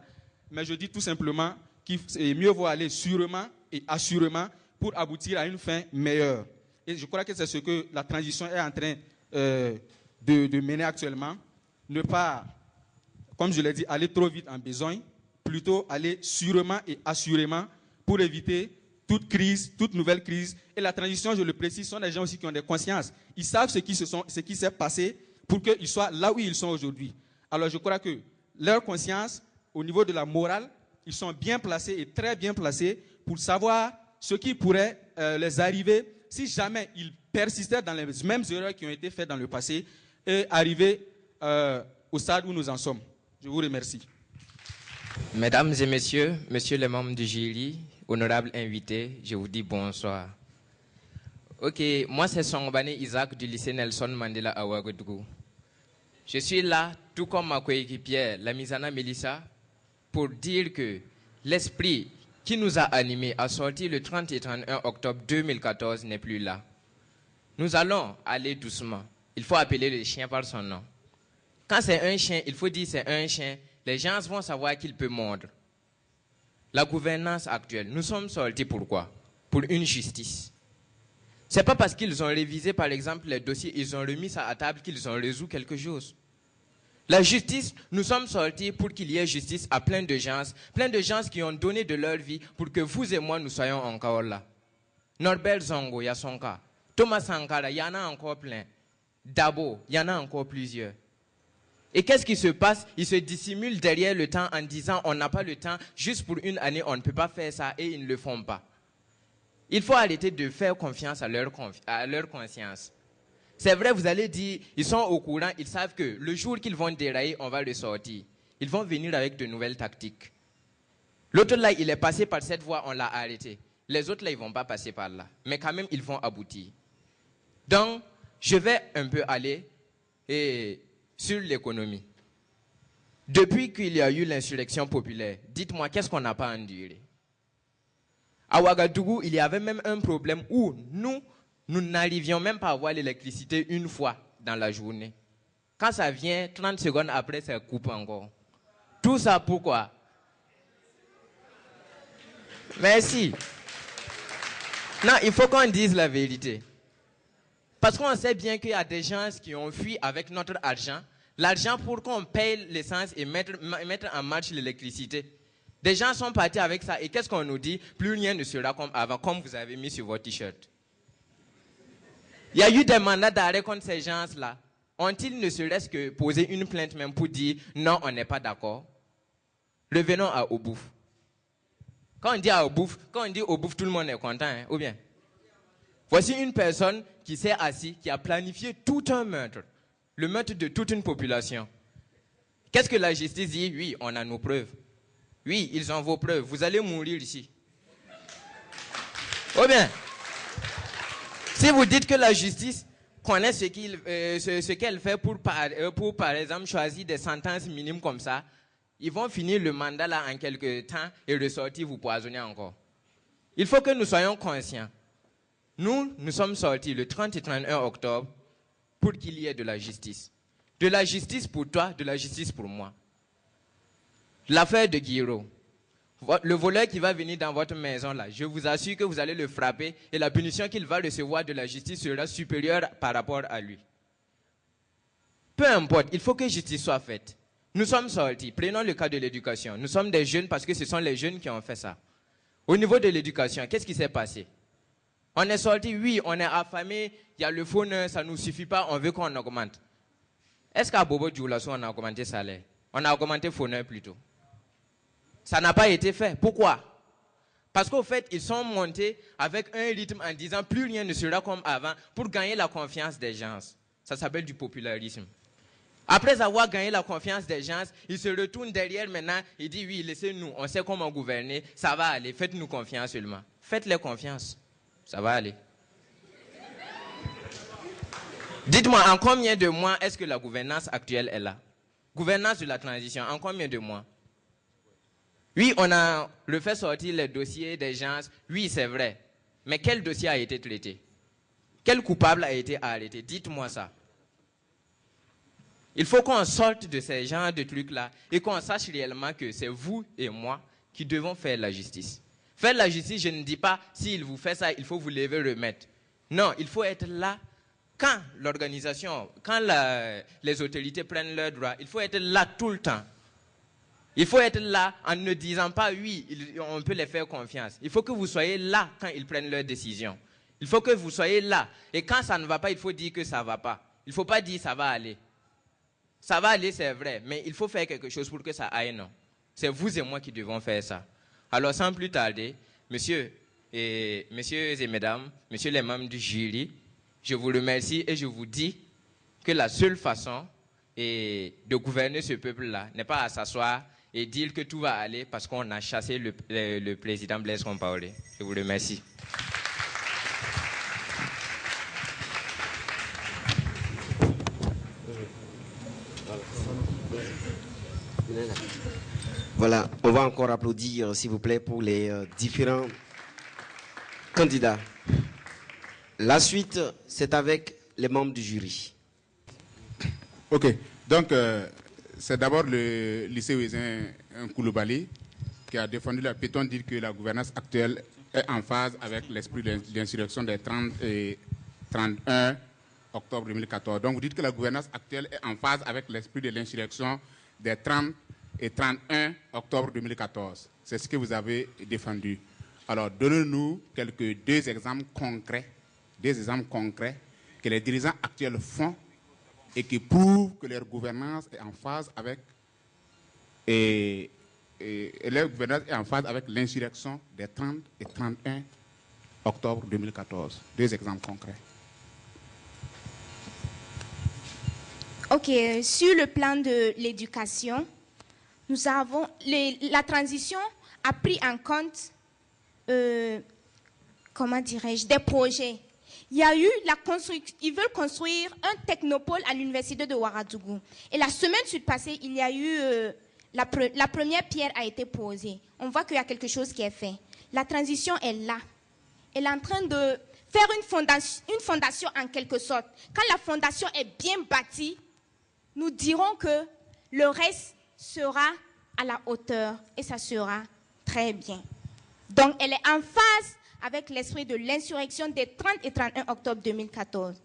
Mais je dis tout simplement qu'il mieux vaut aller sûrement et assurément pour aboutir à une fin meilleure. Et je crois que c'est ce que la transition est en train de mener actuellement. Ne pas, comme je l'ai dit, aller trop vite en besogne, plutôt aller sûrement et assurément pour éviter toute crise, toute nouvelle crise. Et la transition, je le précise, sont des gens aussi qui ont des consciences. Ils savent ce qui s'est passé pour qu'ils soient là où ils sont aujourd'hui. Alors je crois que leur conscience, au niveau de la morale, ils sont bien placés et très bien placés pour savoir ce qui pourrait les arriver si jamais ils persistaient dans les mêmes erreurs qui ont été faites dans le passé et arriver au stade où nous en sommes. Je vous remercie. Mesdames et messieurs, messieurs les membres du jury, honorables invités, je vous dis bonsoir. Ok, moi c'est Songobane Isaac du lycée Nelson Mandela à Ouagadougou. Je suis là, tout comme ma coéquipière, la Misana Melissa, pour dire que l'esprit qui nous a animés à sortir le 30 et 31 octobre 2014 n'est plus là. Nous allons aller doucement. Il faut appeler le chien par son nom. Quand c'est un chien, il faut dire c'est un chien. Les gens vont savoir qu'il peut mordre. La gouvernance actuelle, nous sommes sortis pourquoi? Pour une justice. Ce n'est pas parce qu'ils ont révisé, par exemple, les dossiers, ils ont remis ça à table qu'ils ont résolu quelque chose. La justice, nous sommes sortis pour qu'il y ait justice à plein de gens qui ont donné de leur vie pour que vous et moi, nous soyons encore là. Norbert Zongo, il y a son cas. Thomas Sankara, il y en a encore plein. Dabo, il y en a encore plusieurs. Et qu'est-ce qui se passe? Ils se dissimulent derrière le temps en disant on n'a pas le temps, juste pour une année, on ne peut pas faire ça et ils ne le font pas. Il faut arrêter de faire confiance à leur conscience. C'est vrai, vous allez dire, ils sont au courant, ils savent que le jour qu'ils vont dérailler, on va le sortir. Ils vont venir avec de nouvelles tactiques. L'autre là, il est passé par cette voie, on l'a arrêté. Les autres, là, ils ne vont pas passer par là. Mais quand même, ils vont aboutir. Donc, je vais un peu aller sur l'économie. Depuis qu'il y a eu l'insurrection populaire, dites-moi, qu'est-ce qu'on n'a pas enduré? À Ouagadougou, il y avait même un problème où nous n'arrivions même pas à avoir l'électricité une fois dans la journée. Quand ça vient, 30 secondes après, ça coupe encore. Tout ça pourquoi? Merci. Non, il faut qu'on dise la vérité. Parce qu'on sait bien qu'il y a des gens qui ont fui avec notre argent. L'argent pour qu'on paye l'essence et mettre en marche l'électricité. Des gens sont partis avec ça. Et qu'est-ce qu'on nous dit? Plus rien ne sera comme avant, comme vous avez mis sur votre t-shirt. Il y a eu des mandats d'arrêt contre ces gens-là. Ont-ils ne serait-ce que posé une plainte même pour dire non, on n'est pas d'accord? Revenons à Obouf. Quand on dit à Obouf, tout le monde est content, hein, ou bien? Voici une personne qui s'est assise, qui a planifié tout un meurtre. Le meurtre de toute une population. Qu'est-ce que la justice dit? Oui, on a nos preuves. Oui, ils ont vos preuves. Vous allez mourir ici. Ou bien, si vous dites que la justice connaît ce qu'elle fait pour, par exemple, choisir des sentences minimes comme ça, ils vont finir le mandat là en quelques temps et ressortir vous poisonner encore. Il faut que nous soyons conscients. Nous sommes sortis le 30 et 31 octobre pour qu'il y ait de la justice. De la justice pour toi, de la justice pour moi. L'affaire de Guiro. Le voleur qui va venir dans votre maison là, je vous assure que vous allez le frapper et la punition qu'il va recevoir de la justice sera supérieure par rapport à lui. Peu importe, il faut que justice soit faite. Nous sommes sortis, prenons le cas de l'éducation. Nous sommes des jeunes parce que ce sont les jeunes qui ont fait ça. Au niveau de l'éducation, qu'est-ce qui s'est passé? On est sortis, oui, on est affamés, il y a le faune, ça ne nous suffit pas, on veut qu'on augmente. Est-ce qu'à Bobo Dioulasso, on a augmenté le salaire? On a augmenté le faune plutôt. Ça n'a pas été fait. Pourquoi? Parce qu'au fait, ils sont montés avec un rythme en disant plus rien ne sera comme avant pour gagner la confiance des gens. Ça s'appelle du popularisme. Après avoir gagné la confiance des gens, ils se retournent derrière maintenant et disent oui, laissez-nous, on sait comment gouverner, ça va aller, faites-nous confiance seulement. Faites-les confiance, ça va aller. Dites-moi, en combien de mois est-ce que la gouvernance actuelle est là? Gouvernance de la transition, en combien de mois? Oui, on a refait sortir les dossiers des gens, oui, c'est vrai. Mais quel dossier a été traité? Quel coupable a été arrêté? Dites-moi ça. Il faut qu'on sorte de ces genres de trucs-là et qu'on sache réellement que c'est vous et moi qui devons faire la justice. Faire la justice, je ne dis pas, s'il vous fait ça, il faut vous lever, remettre. Non, il faut être là quand l'organisation, quand les autorités prennent leurs droits, il faut être là tout le temps. Il faut être là en ne disant pas oui, on peut les faire confiance. Il faut que vous soyez là quand ils prennent leurs décisions. Il faut que vous soyez là. Et quand ça ne va pas, il faut dire que ça ne va pas. Il ne faut pas dire ça va aller. Ça va aller, c'est vrai, mais il faut faire quelque chose pour que ça aille, non. C'est vous et moi qui devons faire ça. Alors, sans plus tarder, messieurs et mesdames, messieurs les membres du jury, je vous remercie et je vous dis que la seule façon de gouverner ce peuple-là n'est pas à s'asseoir et dire que tout va aller parce qu'on a chassé le président Blaise Compaoré. Je vous remercie. Voilà, on va encore applaudir, s'il vous plaît, pour les différents candidats. La suite, c'est avec les membres du jury. Ok, donc c'est d'abord le lycée Ouézin Koulibaly qui a défendu, peut-on dire que la gouvernance actuelle est en phase avec l'esprit de l'insurrection des 30 et 31 octobre 2014. Donc vous dites que la gouvernance actuelle est en phase avec l'esprit de l'insurrection des 30 et 31 octobre 2014. C'est ce que vous avez défendu. Alors donnez-nous deux exemples concrets que les dirigeants actuels font et qui prouvent que leur gouvernance est en phase avec l'insurrection des 30 et 31 octobre 2014. Deux exemples concrets. Ok, sur le plan de l'éducation, nous avons la transition a pris en compte comment dirais-je, des projets. Il y a eu ils veulent construire un technopole à l'université de Ouagadougou. Et la semaine passée, il y a eu la première pierre a été posée. On voit qu'il y a quelque chose qui est fait. La transition est là. Elle est en train de faire une fondation en quelque sorte. Quand la fondation est bien bâtie, nous dirons que le reste sera à la hauteur et ça sera très bien. Donc, elle est en phase avec l'esprit de l'insurrection des 30 et 31 octobre 2014.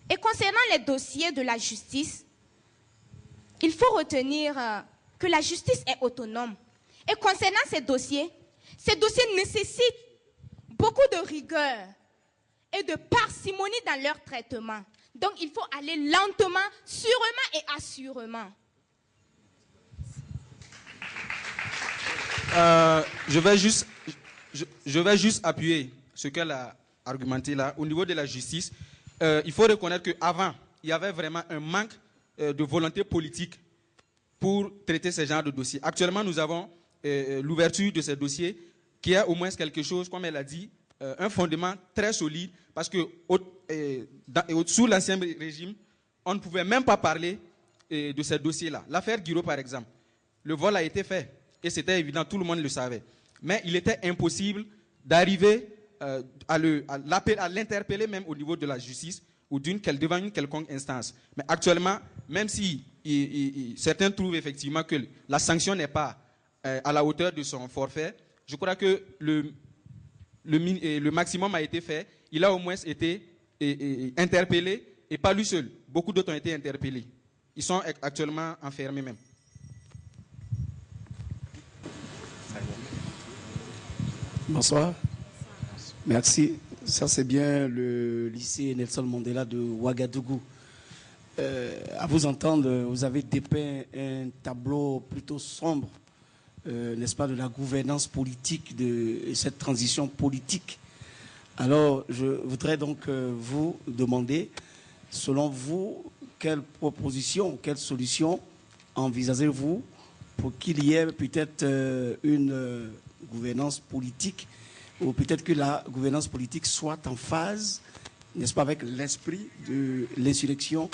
Et concernant les dossiers de la justice, il faut retenir que la justice est autonome. Et concernant ces dossiers nécessitent beaucoup de rigueur et de parcimonie dans leur traitement. Donc, il faut aller lentement, sûrement et assurément. Je vais juste appuyer ce qu'elle a argumenté là. Au niveau de la justice, il faut reconnaître qu'avant, il y avait vraiment un manque de volonté politique pour traiter ce genre de dossiers. Actuellement, nous avons l'ouverture de ces dossiers qui a au moins quelque chose, comme elle a dit, un fondement très solide, parce que sous l'ancien régime, on ne pouvait même pas parler de ces dossiers-là. L'affaire Guiro, par exemple, le vol a été fait, et c'était évident, tout le monde le savait. Mais il était impossible d'arriver à l'interpeller même au niveau de la justice ou devant une quelconque instance. Mais actuellement, même si certains trouvent effectivement que la sanction n'est pas à la hauteur de son forfait, je crois que le maximum a été fait. Il a au moins été interpellé, et pas lui seul. Beaucoup d'autres ont été interpellés. Ils sont actuellement enfermés même. Bonsoir. Merci. Ça, c'est bien le lycée Nelson Mandela de Ouagadougou. À vous entendre, vous avez dépeint un tableau plutôt sombre, n'est-ce pas, de la gouvernance politique, de cette transition politique. Alors, je voudrais donc vous demander, selon vous, quelle proposition, quelle solution envisagez-vous pour qu'il y ait peut-être une gouvernance politique, ou peut-être que la gouvernance politique soit en phase, n'est-ce pas, avec l'esprit de l'insurrection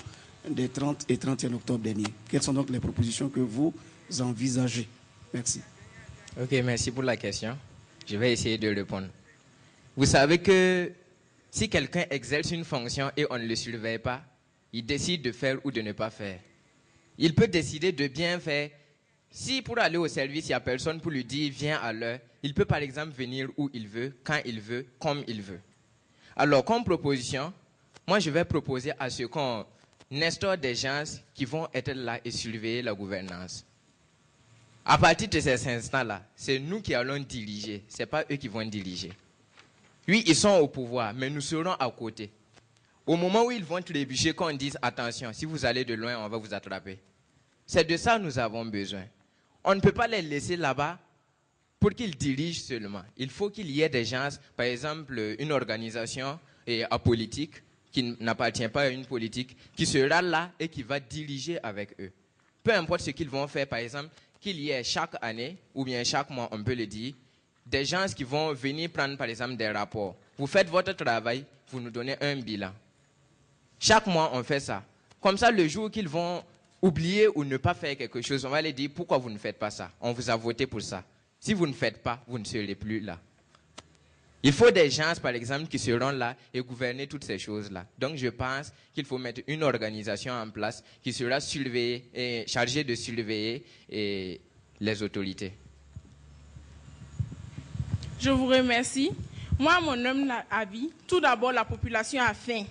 des 30 et 31 octobre dernier. Quelles sont donc les propositions que vous envisagez? Merci. Ok, merci pour la question. Je vais essayer de répondre. Vous savez que si quelqu'un exerce une fonction et on ne le surveille pas, il décide de faire ou de ne pas faire. Il peut décider de bien faire. Si pour aller au service, il n'y a personne pour lui dire viens à l'heure, il peut par exemple venir où il veut, quand il veut, comme il veut. Alors, comme proposition, moi je vais proposer à ce qu'on instaure des gens qui vont être là et surveiller la gouvernance. À partir de ces instants-là, c'est nous qui allons diriger, ce n'est pas eux qui vont diriger. Oui, ils sont au pouvoir, mais nous serons à côté. Au moment où ils vont trébucher, qu'on dise attention, si vous allez de loin, on va vous attraper. C'est de ça que nous avons besoin. On ne peut pas les laisser là-bas pour qu'ils dirigent seulement. Il faut qu'il y ait des gens, par exemple une organisation apolitique qui n'appartient pas à une politique, qui sera là et qui va diriger avec eux. Peu importe ce qu'ils vont faire, par exemple, qu'il y ait chaque année, ou bien chaque mois, on peut le dire, des gens qui vont venir prendre par exemple des rapports. Vous faites votre travail, vous nous donnez un bilan. Chaque mois, on fait ça. Comme ça, le jour qu'ils vont oublier ou ne pas faire quelque chose, on va les dire pourquoi vous ne faites pas ça. On vous a voté pour ça. Si vous ne faites pas, vous ne serez plus là. Il faut des gens, par exemple, qui seront là et gouverner toutes ces choses-là. Donc, je pense qu'il faut mettre une organisation en place qui sera surveillée et chargée de surveiller les autorités. Je vous remercie. Moi, mon homme avis, tout d'abord, la population a faim.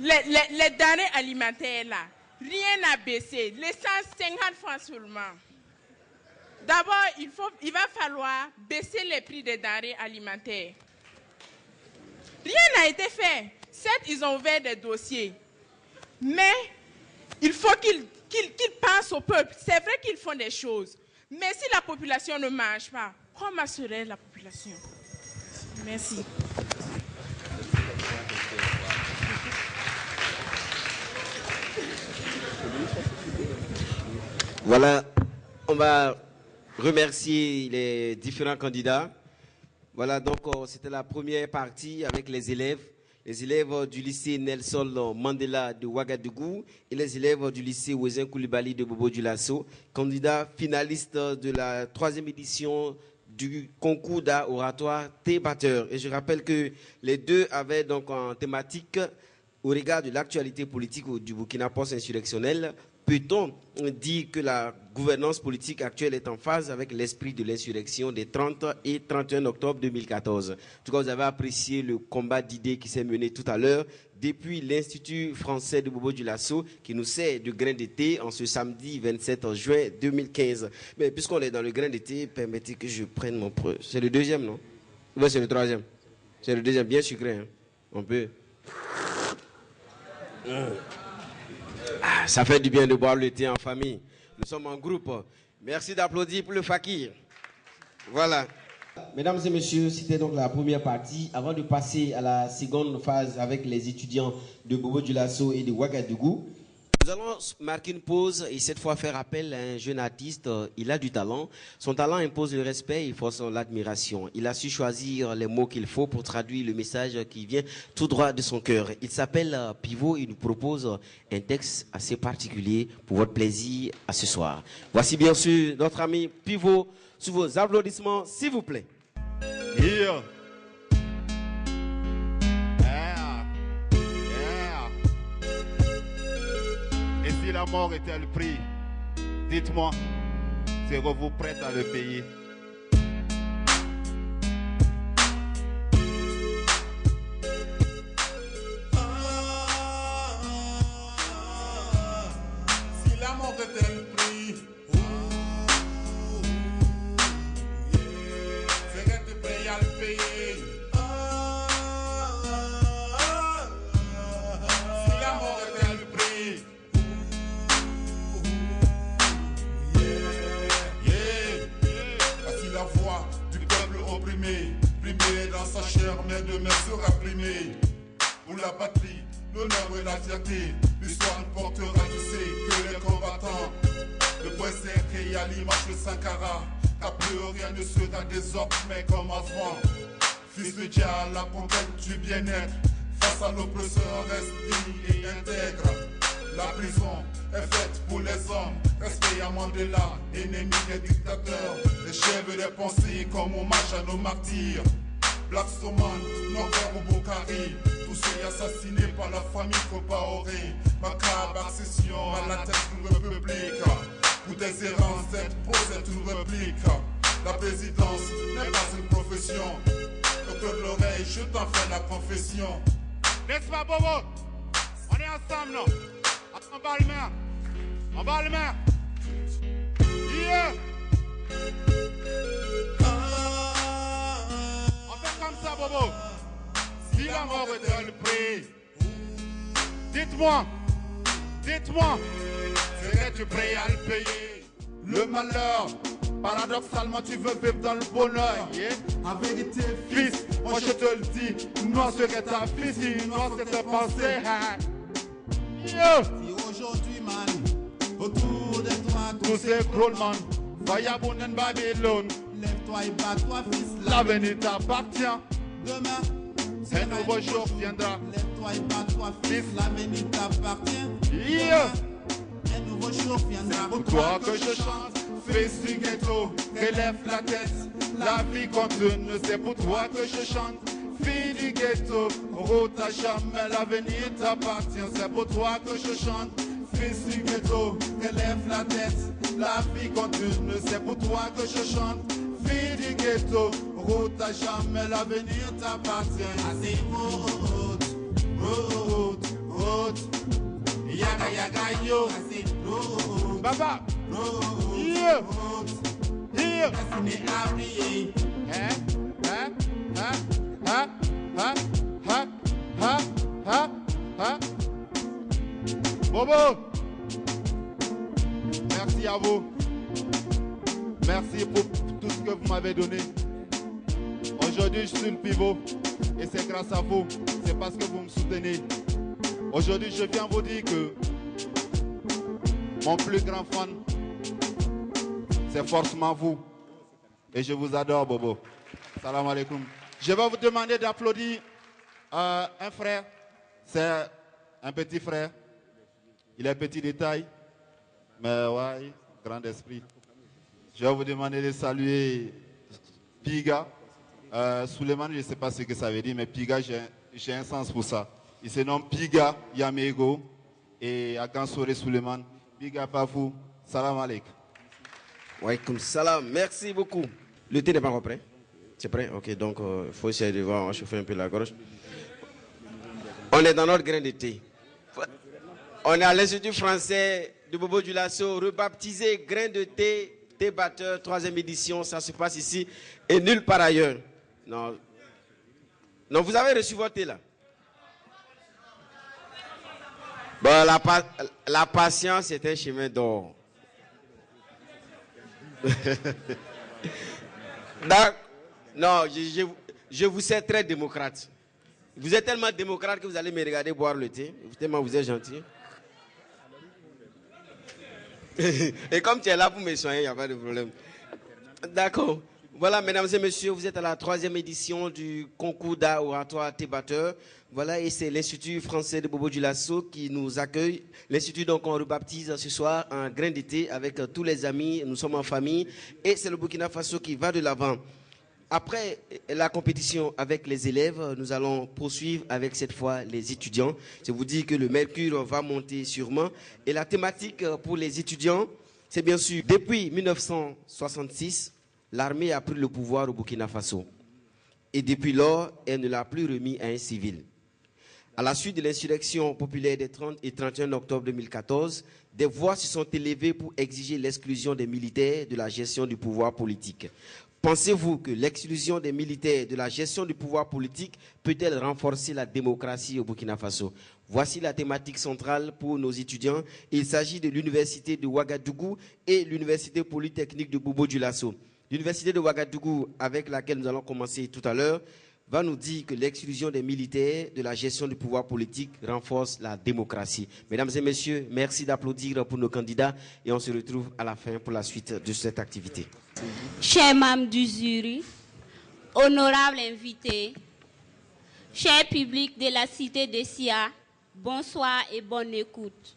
Les denrées alimentaires, là, rien n'a baissé. Les 150 francs seulement. D'abord, il va falloir baisser les prix des denrées alimentaires. Rien n'a été fait. Certes, ils ont ouvert des dossiers. Mais il faut qu'ils pensent au peuple. C'est vrai qu'ils font des choses. Mais si la population ne mange pas, comment serait la population? Merci. Voilà, on va remercier les différents candidats. Voilà, donc c'était la première partie avec les élèves du lycée Nelson Mandela de Ouagadougou et les élèves du lycée Ouezin Koulibaly de Bobo-Dioulasso, candidats finalistes de la 3e édition du concours d'art oratoire Débatteur. Et je rappelle que les deux avaient donc en thématique, au regard de l'actualité politique du Burkina post-insurrectionnel, peut-on dire que la gouvernance politique actuelle est en phase avec l'esprit de l'insurrection des 30 et 31 octobre 2014? En tout cas, vous avez apprécié le combat d'idées qui s'est mené tout à l'heure depuis l'Institut français de Bobo-Dioulasso qui nous sert de grain d'été en ce samedi 27 juin 2015. Mais puisqu'on est dans le grain d'été, permettez que je prenne mon... C'est le deuxième, non? Oui, c'est le troisième. C'est le deuxième, bien sucré. Hein? On peut... Ça fait du bien de boire le thé en famille. Nous sommes en groupe. Merci d'applaudir pour le fakir. Voilà. Mesdames et messieurs, c'était donc la première partie. Avant de passer à la seconde phase avec les étudiants de Bobo-Dioulasso et de Ouagadougou, nous allons marquer une pause et cette fois faire appel à un jeune artiste. Il a du talent. Son talent impose le respect et force l'admiration. Il a su choisir les mots qu'il faut pour traduire le message qui vient tout droit de son cœur. Il s'appelle Pivot et nous propose un texte assez particulier pour votre plaisir à ce soir. Voici bien sûr notre ami Pivot. Sous vos applaudissements, s'il vous plaît. Yeah. Et si la mort était le prix, dites-moi, serez-vous prête à le payer? Si la mort était le prix, serais-tu prêt à le payer? Si la mort était le prix, voici la voix du peuple opprimé, primé dans sa chair, mais demain sera primé. Pour la patrie, l'honneur et la fierté, l'histoire ne portera, tu sais, que les combattants. Le point serré à l'image de Sankara, car plus rien ne sera désormais comme avant. Fils de Dieu à la conquête du bien-être, face à l'oppresseur, reste digne et intègre. La prison est faite pour les hommes, respect à Mandela, ennemi des dictateurs. Les chèvres des pensées comme hommage à nos martyrs. Black Stoman, Norbert ou Boukari, tous ceux assassinés par la famille Compaoré. Macabre accession à la tête d'une république. Pour des errances, cette pose est une réplique. La présidence n'est pas une profession. Au cœur de l'oreille, je t'en fais la confession. N'est-ce pas, Bobo? On est ensemble, non? On bat le maire. On bat le maire. Yeah. On fait comme ça, Bobo. Si la mort était le prix, dites-moi, serais-tu prêt à le payer? Le malheur, paradoxalement, tu veux vivre dans le bonheur. Yeah. En vérité, fils, moi je te le dis, noir serait ta fille, si noir c'est ta pensée. Yeah. Si aujourd'hui, man, autour de toi, tous ces gros man, Vagabond en Babylone, lève-toi et bats-toi, fils. L'avenir t'appartient. Demain, un nouveau jour viendra. Lève-toi et bats-toi, fils. L'avenir t'appartient. Yeah. Un nouveau jour viendra. Pour toi que je chante, fils du ghetto, relève la tête. La vie continue, c'est pour toi que je chante. Fille du ghetto, route à jamais, l'avenir t'appartient. C'est pour toi que je chante. Fils du ghetto, relève la tête. La vie continue, c'est pour toi que je chante. Fille du ghetto, route à jamais, l'avenir t'appartient. Assez route, route, route. Yaga yaga yo. Assez route. Baba. Route. Yeah. Yeah. Destiné à briller. Bobo, merci à vous. Merci pour tout ce que vous m'avez donné. Aujourd'hui, je suis le pivot et c'est grâce à vous. C'est parce que vous me soutenez. Aujourd'hui, je viens vous dire que mon plus grand fan, c'est forcément vous. Et je vous adore, Bobo. Salam alaikum. Je vais vous demander d'applaudir un frère. C'est un petit frère. Il est petit de taille, mais ouais, grand esprit. Je vais vous demander de saluer Piga. Suleiman, je ne sais pas ce que ça veut dire, mais Piga, j'ai un sens pour ça. Il se nomme Piga Yamego et Agansore Suleiman. Piga Pafou, salam alaikum. Ouais, comme salam, merci beaucoup. Le thé n'est pas encore prêt? C'est prêt? Ok, donc il faut essayer de voir, on va chauffer un peu la gorge. On est dans notre grain de thé. On est à l'Institut français de Bobo Dioulasso, rebaptisé grain de thé, thé batteur, 3e édition. Ça se passe ici et nulle part ailleurs. Non, non, vous avez reçu votre thé là? Bon, la patience est un chemin d'or. Non, je vous sais très démocrate. Vous êtes tellement démocrate que vous allez me regarder boire le thé. Tellement vous êtes gentil. Et comme tu es là pour me soigner, il n'y a pas de problème. D'accord. Voilà, mesdames et messieurs, vous êtes à la 3e édition du concours d'art oratoire thé batteur. Voilà, et c'est l'Institut français de Bobo Dioulasso qui nous accueille. L'Institut, donc, on rebaptise ce soir un grain de thé avec tous les amis. Nous sommes en famille. Et c'est le Burkina Faso qui va de l'avant. Après la compétition avec les élèves, nous allons poursuivre avec cette fois les étudiants. Je vous dis que le mercure va monter sûrement. Et la thématique pour les étudiants, c'est bien sûr, depuis 1966, l'armée a pris le pouvoir au Burkina Faso. Et depuis lors, elle ne l'a plus remis à un civil. À la suite de l'insurrection populaire des 30 et 31 octobre 2014, des voix se sont élevées pour exiger l'exclusion des militaires de la gestion du pouvoir politique. Pensez-vous que l'exclusion des militaires de la gestion du pouvoir politique peut-elle renforcer la démocratie au Burkina Faso? Voici la thématique centrale pour nos étudiants. Il s'agit de l'université de Ouagadougou et l'université polytechnique de Bobo Dioulasso. L'université de Ouagadougou, avec laquelle nous allons commencer tout à l'heure, va nous dire que l'exclusion des militaires de la gestion du pouvoir politique renforce la démocratie. Mesdames et messieurs, merci d'applaudir pour nos candidats et on se retrouve à la fin pour la suite de cette activité. Chers membres du jury, honorables invités, cher public de la cité de Sia, bonsoir et bonne écoute.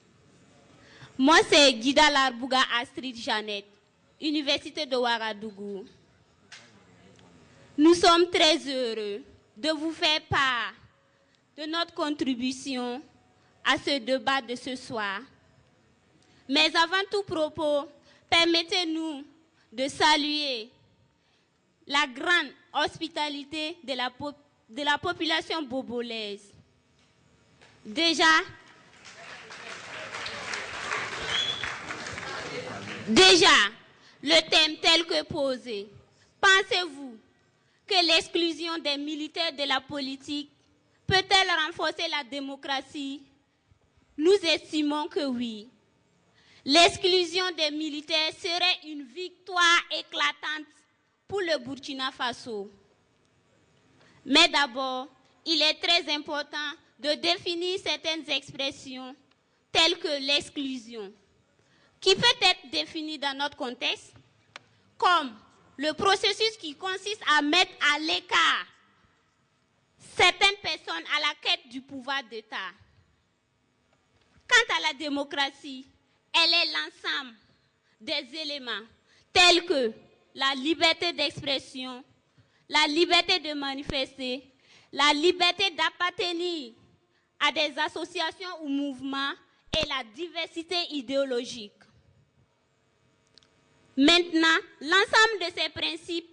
Moi, c'est Guida Larbouga Astrid Jeannette, Université de Ouagadougou. Nous sommes très heureux de vous faire part de notre contribution à ce débat de ce soir. Mais avant tout propos, permettez-nous de saluer la grande hospitalité de la population bobolaise. Déjà, le thème tel que posé, pensez-vous que l'exclusion des militaires de la politique peut-elle renforcer la démocratie? Nous estimons que oui. L'exclusion des militaires serait une victoire éclatante pour le Burkina Faso. Mais d'abord, il est très important de définir certaines expressions telles que l'exclusion, qui peut être définie dans notre contexte comme le processus qui consiste à mettre à l'écart certaines personnes à la quête du pouvoir d'État. Quant à la démocratie, elle est l'ensemble des éléments tels que la liberté d'expression, la liberté de manifester, la liberté d'appartenir à des associations ou mouvements et la diversité idéologique. Maintenant, l'ensemble de ces principes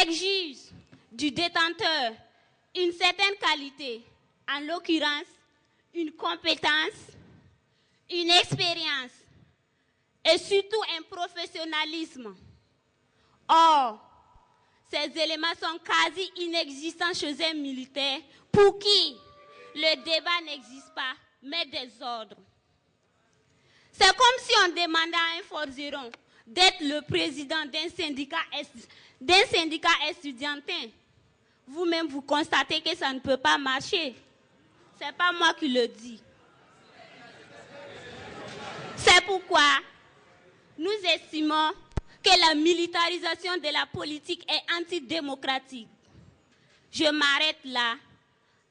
exige du détenteur une certaine qualité, en l'occurrence une compétence, une expérience et surtout un professionnalisme. Or, ces éléments sont quasi inexistants chez un militaire pour qui le débat n'existe pas, mais des ordres. C'est comme si on demandait à un forgeron d'être le président d'un syndicat estudiantin. Vous-même, vous constatez que ça ne peut pas marcher. Ce n'est pas moi qui le dis. C'est pourquoi nous estimons que la militarisation de la politique est antidémocratique. Je m'arrête là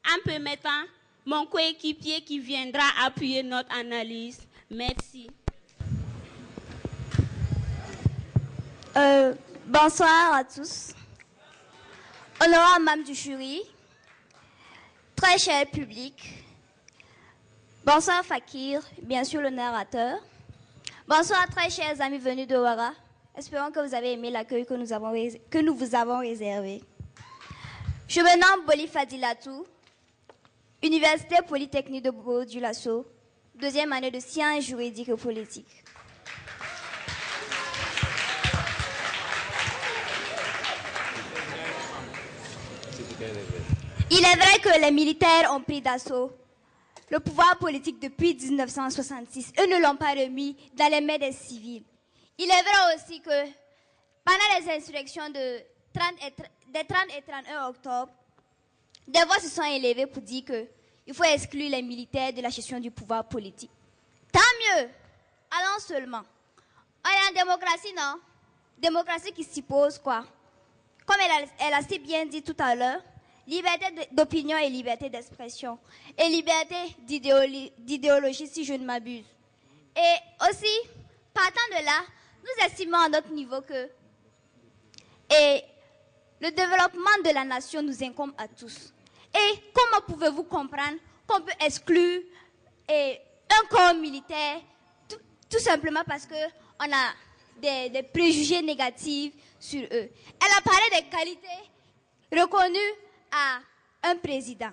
en permettant mon coéquipier qui viendra appuyer notre analyse. Merci. Bonsoir à tous. Honorable membres du jury, très cher public, bonsoir Fakir, bien sûr le narrateur. Bonsoir très chers amis venus de Ouara. Espérons que vous avez aimé l'accueil que nous vous avons réservé. Je me nomme Boli Fadilatou, Université Polytechnique de Bobo-Dioulasso, deuxième année de sciences juridiques et politiques. Il est vrai que les militaires ont pris d'assaut le pouvoir politique depuis 1966 et ne l'ont pas remis dans les mains des civils. Il est vrai aussi que pendant les insurrections des 30 et 31 octobre, des voix se sont élevées pour dire qu'il faut exclure les militaires de la gestion du pouvoir politique. Tant mieux, allons seulement. On est en démocratie, non? Démocratie qui suppose quoi? Comme elle a si bien dit tout à l'heure, liberté d'opinion et liberté d'expression. Et liberté d'idéologie, si je ne m'abuse. Et aussi, partant de là, nous estimons à notre niveau que le développement de la nation nous incombe à tous. Et comment pouvez-vous comprendre qu'on peut exclure un corps militaire tout simplement parce qu'on a des préjugés négatifs sur eux? Elle a parlé des qualités reconnues à un président.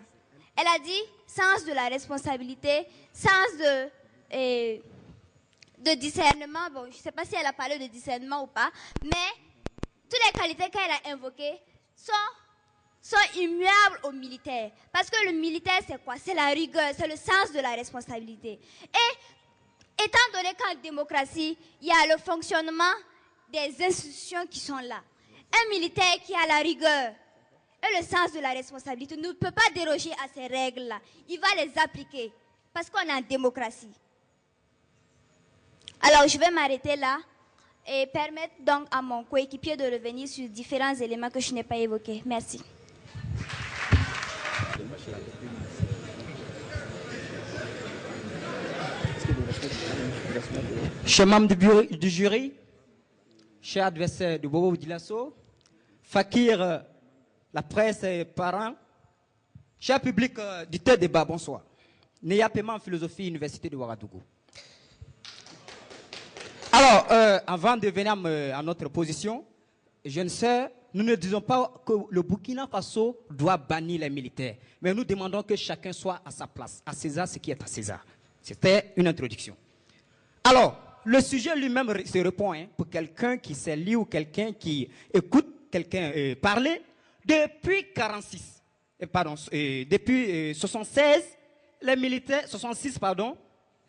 Elle a dit sens de la responsabilité, sens de discernement. Bon, je ne sais pas si elle a parlé de discernement ou pas, mais toutes les qualités qu'elle a invoquées sont immuables aux militaires. Parce que le militaire, c'est quoi? C'est la rigueur, c'est le sens de la responsabilité. Et étant donné qu'en démocratie, il y a le fonctionnement des institutions qui sont là, un militaire qui a la rigueur et le sens de la responsabilité ne peut pas déroger à ces règles-là. Il va les appliquer parce qu'on est en démocratie. Alors, je vais m'arrêter là et permettre donc à mon coéquipier de revenir sur différents éléments que je n'ai pas évoqués. Merci. Chers membres du jury, chers adversaires de Bobo-Dioulasso, Fakir, la presse et parents, cher public du thé débat, bonsoir. Néa Paiement en philosophie, Université de Ouagadougou. Alors, avant de venir à notre position, jeunes sœurs, nous ne disons pas que le Burkina Faso doit bannir les militaires, mais nous demandons que chacun soit à sa place, à César ce qui est à César. C'était une introduction. Alors, le sujet lui-même se répond pour quelqu'un qui sait lire ou quelqu'un qui écoute quelqu'un parler. Depuis 46, depuis 76, les militaires, 66 pardon,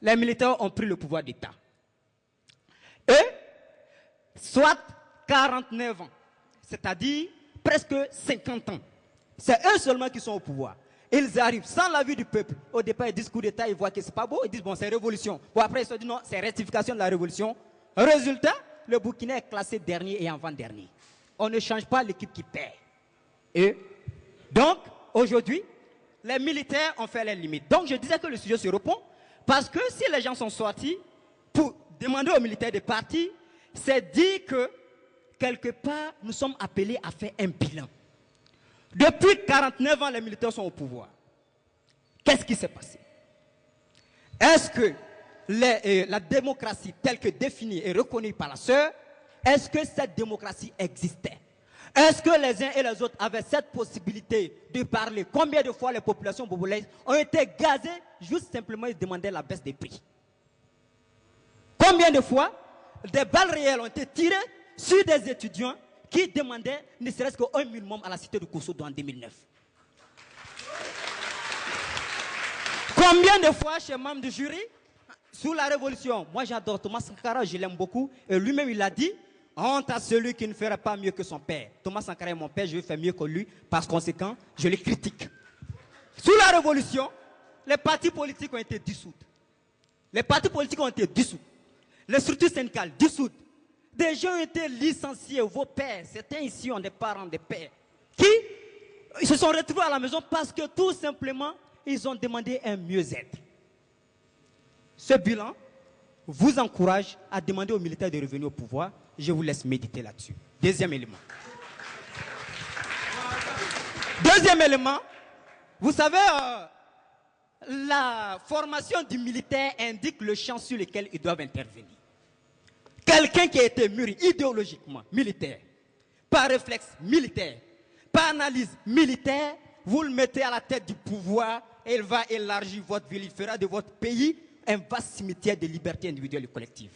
les militaires ont pris le pouvoir d'État. Et soit 49 ans, c'est-à-dire presque 50 ans. C'est eux seulement qui sont au pouvoir. Ils arrivent sans l'avis du peuple. Au départ, ils disent coup d'État, ils voient que c'est pas beau, ils disent bon, c'est révolution. Bon, après, ils se disent non, c'est rectification de la révolution. Résultat, le Burkina est classé dernier et avant-dernier. On ne change pas l'équipe qui perd. Et donc, aujourd'hui, les militaires ont fait les limites. Donc, je disais que le sujet se répond parce que si les gens sont sortis pour demander aux militaires de partir, c'est dire que, quelque part, nous sommes appelés à faire un bilan. Depuis 49 ans, les militaires sont au pouvoir. Qu'est-ce qui s'est passé? Est-ce que la démocratie telle que définie et reconnue par la sœur, est-ce que cette démocratie existait? Est-ce que les uns et les autres avaient cette possibilité de parler? Combien de fois les populations bobolaises ont été gazées juste simplement ils demandaient la baisse des prix? Combien de fois des balles réelles ont été tirées sur des étudiants qui demandaient ne serait-ce qu'un minimum à la cité de Koussodo en 2009? Combien de fois, chez membres du jury, sous la révolution, moi j'adore Thomas Sankara, je l'aime beaucoup, et lui-même il a dit, honte à celui qui ne ferait pas mieux que son père. Thomas Sankara est mon père, je vais faire mieux que lui, par conséquent, je le critique. Sous la révolution, les partis politiques ont été dissous. Les partis politiques ont été dissous. Les structures syndicales dissoutes. Des gens ont été licenciés, vos pères, certains ici ont des parents, des pères, qui se sont retrouvés à la maison parce que tout simplement, ils ont demandé un mieux-être. Ce bilan vous encourage à demander aux militaires de revenir au pouvoir. Je vous laisse méditer là-dessus. Deuxième élément. Deuxième élément, vous savez, la formation du militaire indique le champ sur lequel ils doivent intervenir. Quelqu'un qui a été mûri idéologiquement, militaire, par réflexe militaire, par analyse militaire, vous le mettez à la tête du pouvoir et il va élargir votre ville, il fera de votre pays un vaste cimetière de liberté individuelle et collective.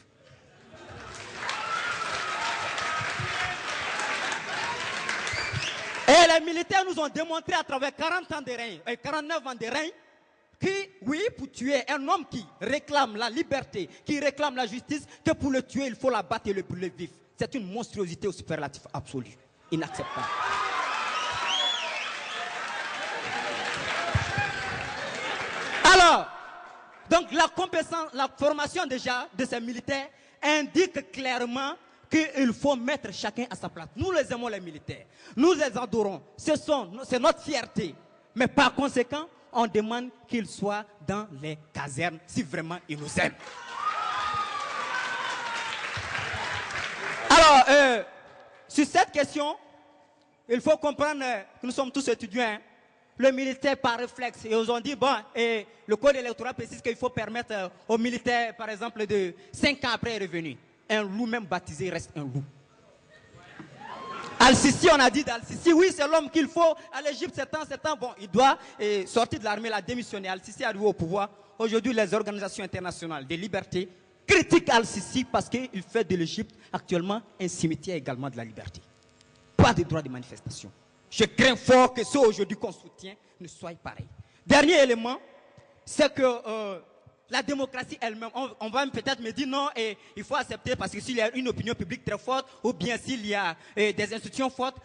Et les militaires nous ont démontré à travers 40 ans de règne, 49 ans de règne, que oui, pour tuer un homme qui réclame la liberté, qui réclame la justice, que pour le tuer, il faut l'abattre et le brûler vif. C'est une monstruosité au superlatif absolu. Inacceptable. Alors, donc la formation déjà de ces militaires indique clairement qu'il faut mettre chacun à sa place. Nous les aimons les militaires, nous les adorons, c'est notre fierté. Mais par conséquent, on demande qu'ils soient dans les casernes si vraiment ils nous aiment. Alors, sur cette question, il faut comprendre que nous sommes tous étudiants. Hein. Le militaire par réflexe, et ils ont dit, bon, et le code électoral précise qu'il faut permettre aux militaires, par exemple, de 5 ans après revenir. Un loup même baptisé reste un loup. Al-Sisi, on a dit d'Al-Sisi, oui, c'est l'homme qu'il faut à l'Égypte, 7 ans, bon, il doit sortir de l'armée, il a démissionné. Al-Sisi est arrivé au pouvoir. Aujourd'hui, les organisations internationales de liberté critiquent Al-Sisi parce qu'il fait de l'Égypte actuellement un cimetière également de la liberté. Pas de droit de manifestation. Je crains fort que ceux aujourd'hui qu'on soutient ne soient pareils. Dernier élément, c'est que la démocratie elle-même, on va peut-être me dire non, et il faut accepter parce que s'il y a une opinion publique très forte, ou bien s'il y a des institutions fortes,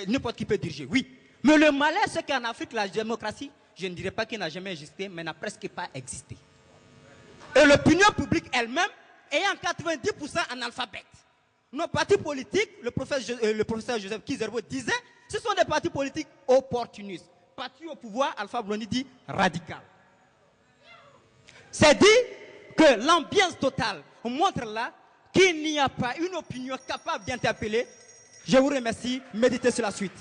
n'importe qui peut diriger. Oui. Mais le malheur, c'est qu'en Afrique, la démocratie, je ne dirais pas qu'elle n'a jamais existé, mais n'a presque pas existé. Et l'opinion publique elle-même est en 90% analphabète. Nos partis politiques, le professeur Joseph Kizerbo disait, ce sont des partis politiques opportunistes. Parti au pouvoir, Alpha Blondy dit radical. C'est dit que l'ambiance totale montre là qu'il n'y a pas une opinion capable d'interpeller. Je vous remercie. Méditez sur la suite.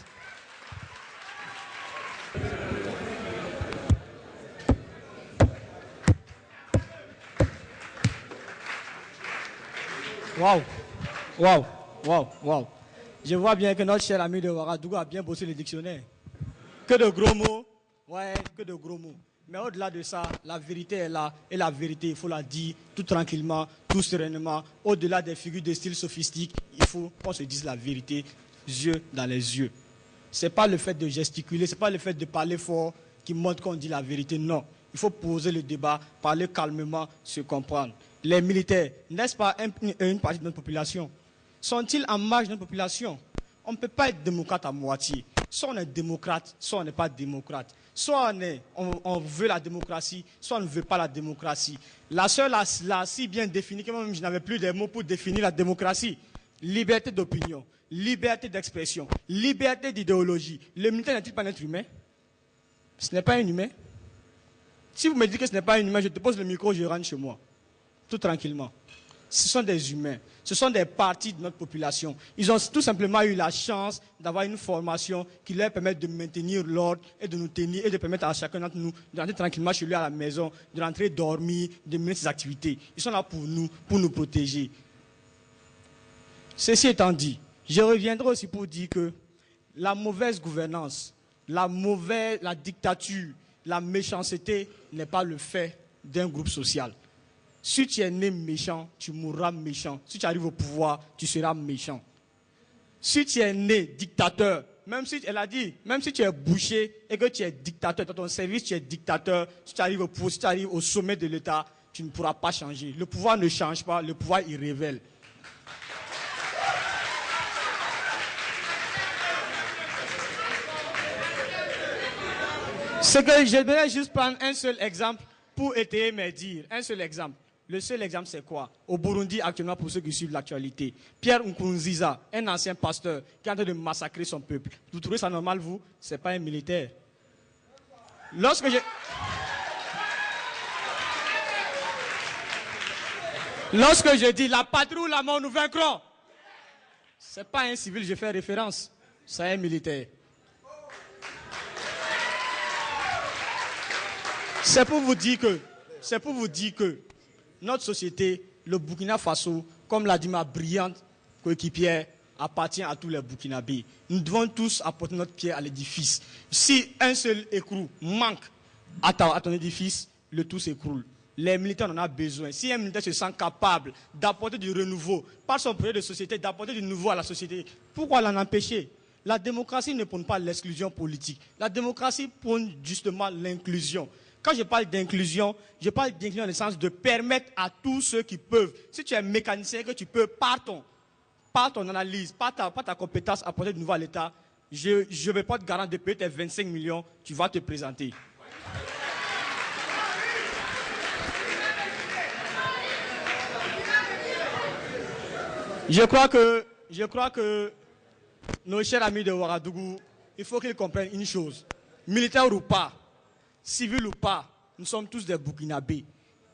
Waouh, waouh, waouh, waouh. Je vois bien que notre cher ami de Ouagadougou a bien bossé le dictionnaire. Que de gros mots, ouais, que de gros mots. Mais au-delà de ça, la vérité est là. Et la vérité, il faut la dire tout tranquillement, tout sereinement. Au-delà des figures de style sophistique, il faut qu'on se dise la vérité, yeux dans les yeux. Ce n'est pas le fait de gesticuler, ce n'est pas le fait de parler fort qui montre qu'on dit la vérité. Non, il faut poser le débat, parler calmement, se comprendre. Les militaires, n'est-ce pas une partie de notre population? Sont-ils en marge de notre population? On ne peut pas être démocrate à moitié. Soit on est démocrate, soit on n'est pas démocrate. Soit on veut la démocratie, soit on ne veut pas la démocratie. La seule l'a si bien définie que moi-même je n'avais plus de mots pour définir la démocratie. Liberté d'opinion, liberté d'expression, liberté d'idéologie. Le militaire n'est-il pas un être humain? Ce n'est pas un humain. Si vous me dites que ce n'est pas un humain, je te pose le micro, je rentre chez moi. Tout tranquillement. Ce sont des humains, ce sont des parties de notre population. Ils ont tout simplement eu la chance d'avoir une formation qui leur permet de maintenir l'ordre et de nous tenir et de permettre à chacun d'entre nous de rentrer tranquillement chez lui à la maison, de rentrer dormir, de mener ses activités. Ils sont là pour nous protéger. Ceci étant dit, je reviendrai aussi pour dire que la mauvaise gouvernance, la dictature, la méchanceté n'est pas le fait d'un groupe social. Si tu es né méchant, tu mourras méchant. Si tu arrives au pouvoir, tu seras méchant. Si tu es né dictateur, même si elle a dit, même si tu es boucher et que tu es dictateur, dans ton service tu es dictateur, si tu arrives au pouvoir, si tu arrives au sommet de l'État, tu ne pourras pas changer. Le pouvoir ne change pas, le pouvoir il révèle. C'est que je vais juste prendre un seul exemple pour étayer mes dires. Un seul exemple. Le seul exemple, c'est quoi? Au Burundi, actuellement, pour ceux qui suivent l'actualité, Pierre Nkurunziza, un ancien pasteur qui est en train de massacrer son peuple. Vous trouvez ça normal, vous? Ce n'est pas un militaire. Lorsque je dis la patrie ou la mort, nous vaincrons, ce n'est pas un civil, je fais référence, c'est un militaire. C'est pour vous dire que notre société, le Burkina Faso, comme l'a dit ma brillante coéquipière, appartient à tous les Burkinabés. Nous devons tous apporter notre pierre à l'édifice. Si un seul écrou manque à ton édifice, le tout s'écroule. Les militaires en ont besoin. Si un militaire se sent capable d'apporter du renouveau, par son projet de société, d'apporter du nouveau à la société, pourquoi l'en empêcher? La démocratie ne prône pas l'exclusion politique. La démocratie prône justement l'inclusion. Quand je parle d'inclusion, je parle d'inclusion dans le sens de permettre à tous ceux qui peuvent, si tu es mécanicien, que tu peux, par ton analyse, par ta compétence, apporter de nouveau à l'État, je ne vais pas te garantir de payer tes 25 millions, tu vas te présenter. Je crois que nos chers amis de Ouagadougou, il faut qu'ils comprennent une chose. Militaire ou pas, civil ou pas, nous sommes tous des Burkinabés.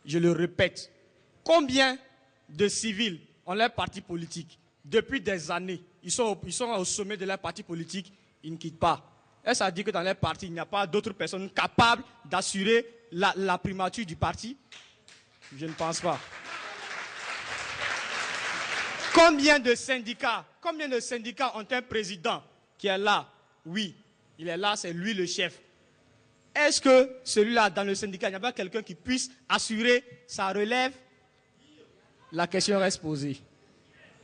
Je le répète. Combien de civils ont leur parti politique? Depuis des années, ils sont au sommet de leur parti politique, ils ne quittent pas. Est-ce à dire que dans leur parti, il n'y a pas d'autres personnes capables d'assurer la primature du parti? Je ne pense pas. Combien de syndicats ont un président qui est là? Oui, il est là, c'est lui le chef. Est-ce que celui-là, dans le syndicat, il n'y a pas quelqu'un qui puisse assurer sa relève? La question reste posée.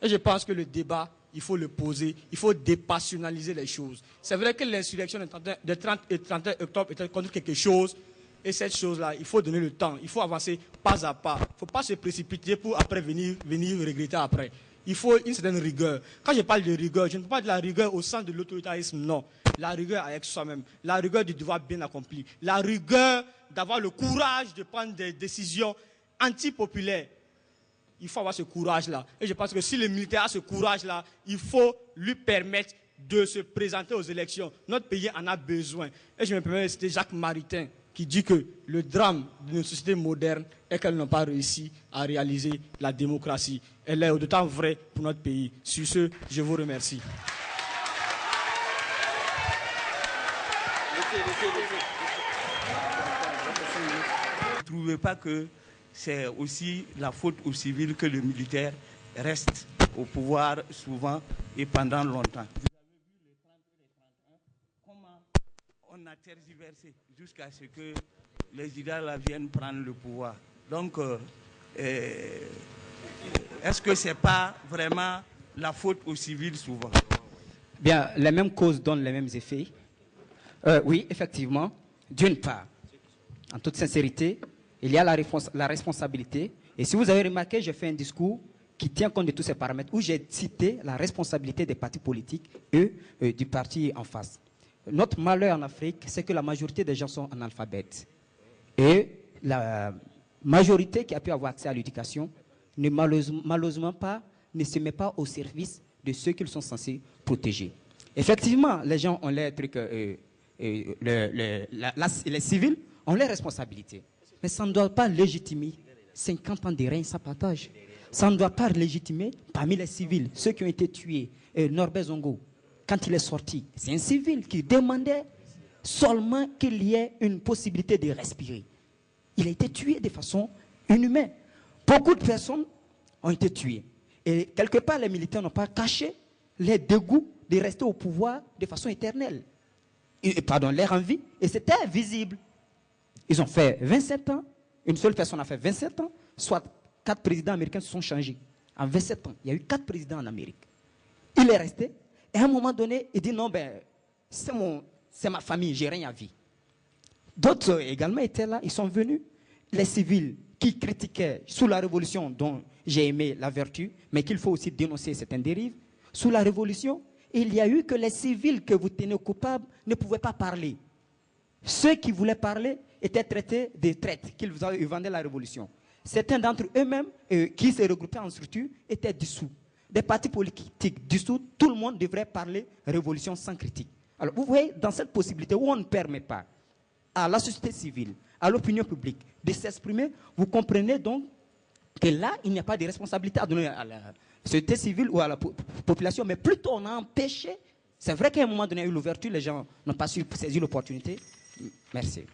Et je pense que le débat, il faut le poser, il faut dépassionnaliser les choses. C'est vrai que l'insurrection de 30 et 31 octobre était contre quelque chose, et cette chose-là, il faut donner le temps, il faut avancer pas à pas. Il ne faut pas se précipiter pour après venir regretter après. Il faut une certaine rigueur. Quand je parle de rigueur, je ne parle pas de la rigueur au sens de l'autoritarisme, non. La rigueur avec soi-même, la rigueur du devoir bien accompli, la rigueur d'avoir le courage de prendre des décisions antipopulaires. Il faut avoir ce courage-là. Et je pense que si le militaire a ce courage-là, il faut lui permettre de se présenter aux élections. Notre pays en a besoin. Et je me permets de citer Jacques Maritain, qui dit que le drame de nos sociétés modernes est qu'elles n'ont pas réussi à réaliser la démocratie. Elle est d'autant vraie pour notre pays. Sur ce, je vous remercie. Vous ne trouvez pas que c'est aussi la faute aux civils que le militaire reste au pouvoir souvent et pendant longtemps? Vous avez vu les 30 et les 31, comment on a tergiversé jusqu'à ce que les idées viennent prendre le pouvoir. Donc, est-ce que ce n'est pas vraiment la faute aux civils souvent? Bien, les mêmes causes donnent les mêmes effets. Oui, effectivement. D'une part, en toute sincérité, il y a la responsabilité. Et si vous avez remarqué, j'ai fait un discours qui tient compte de tous ces paramètres, où j'ai cité la responsabilité des partis politiques et du parti en face. Notre malheur en Afrique, c'est que la majorité des gens sont analphabètes. Et la majorité qui a pu avoir accès à l'éducation, malheureusement pas, ne se met pas au service de ceux qu'ils sont censés protéger. Effectivement, les gens ont les trucs, les civils ont les responsabilités. Mais ça ne doit pas légitimer 50 ans de règne sans partage. Ça ne doit pas légitimer parmi les civils, ceux qui ont été tués. Norbert Zongo, quand il est sorti, c'est un civil qui demandait seulement qu'il y ait une possibilité de respirer. Il a été tué de façon inhumaine. Beaucoup de personnes ont été tuées. Et quelque part, les militaires n'ont pas caché les dégoûts de rester au pouvoir de façon éternelle. Leur envie. Et c'était visible. Ils ont fait 27 ans. Une seule personne a fait 27 ans. Soit 4 présidents américains se sont changés. En 27 ans, il y a eu 4 présidents en Amérique. Il est resté. Et à un moment donné, il dit non, c'est ma famille, j'ai rien à vivre. D'autres également étaient là, ils sont venus. Les civils qui critiquaient sous la révolution, dont j'ai aimé la vertu, mais qu'il faut aussi dénoncer certaines dérives. Sous la révolution, il y a eu que les civils que vous tenez coupables ne pouvaient pas parler. Ceux qui voulaient parler étaient traités des traites qu'ils vendaient la révolution. certains d'entre eux-mêmes qui se regroupaient en structure étaient dissous. Des partis politiques dissous, tout le monde devrait parler révolution sans critique. Alors vous voyez, dans cette possibilité où on ne permet pas à la société civile, à l'opinion publique de s'exprimer, vous comprenez donc que là, il n'y a pas de responsabilité à donner à la société civile ou à la population, mais plutôt on a empêché. C'est vrai qu'à un moment donné, il y a eu l'ouverture, les gens n'ont pas su saisir l'opportunité. Merci.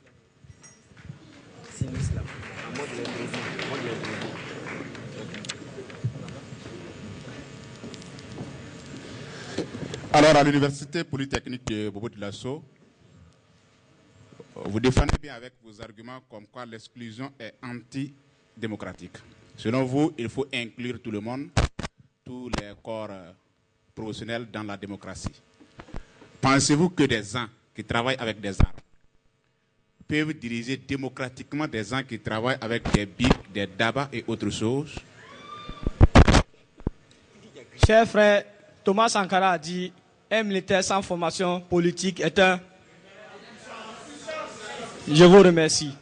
Alors, à l'Université Polytechnique de Bobo-Dioulasso, vous défendez bien avec vos arguments comme quoi l'exclusion est antidémocratique. Selon vous, il faut inclure tout le monde, tous les corps professionnels dans la démocratie. Pensez-vous que des gens qui travaillent avec des armes peuvent diriger démocratiquement des gens qui travaillent avec des bics, des dabas et autres choses? Cher frère, Thomas Sankara a dit un militaire sans formation politique est un... Je vous remercie.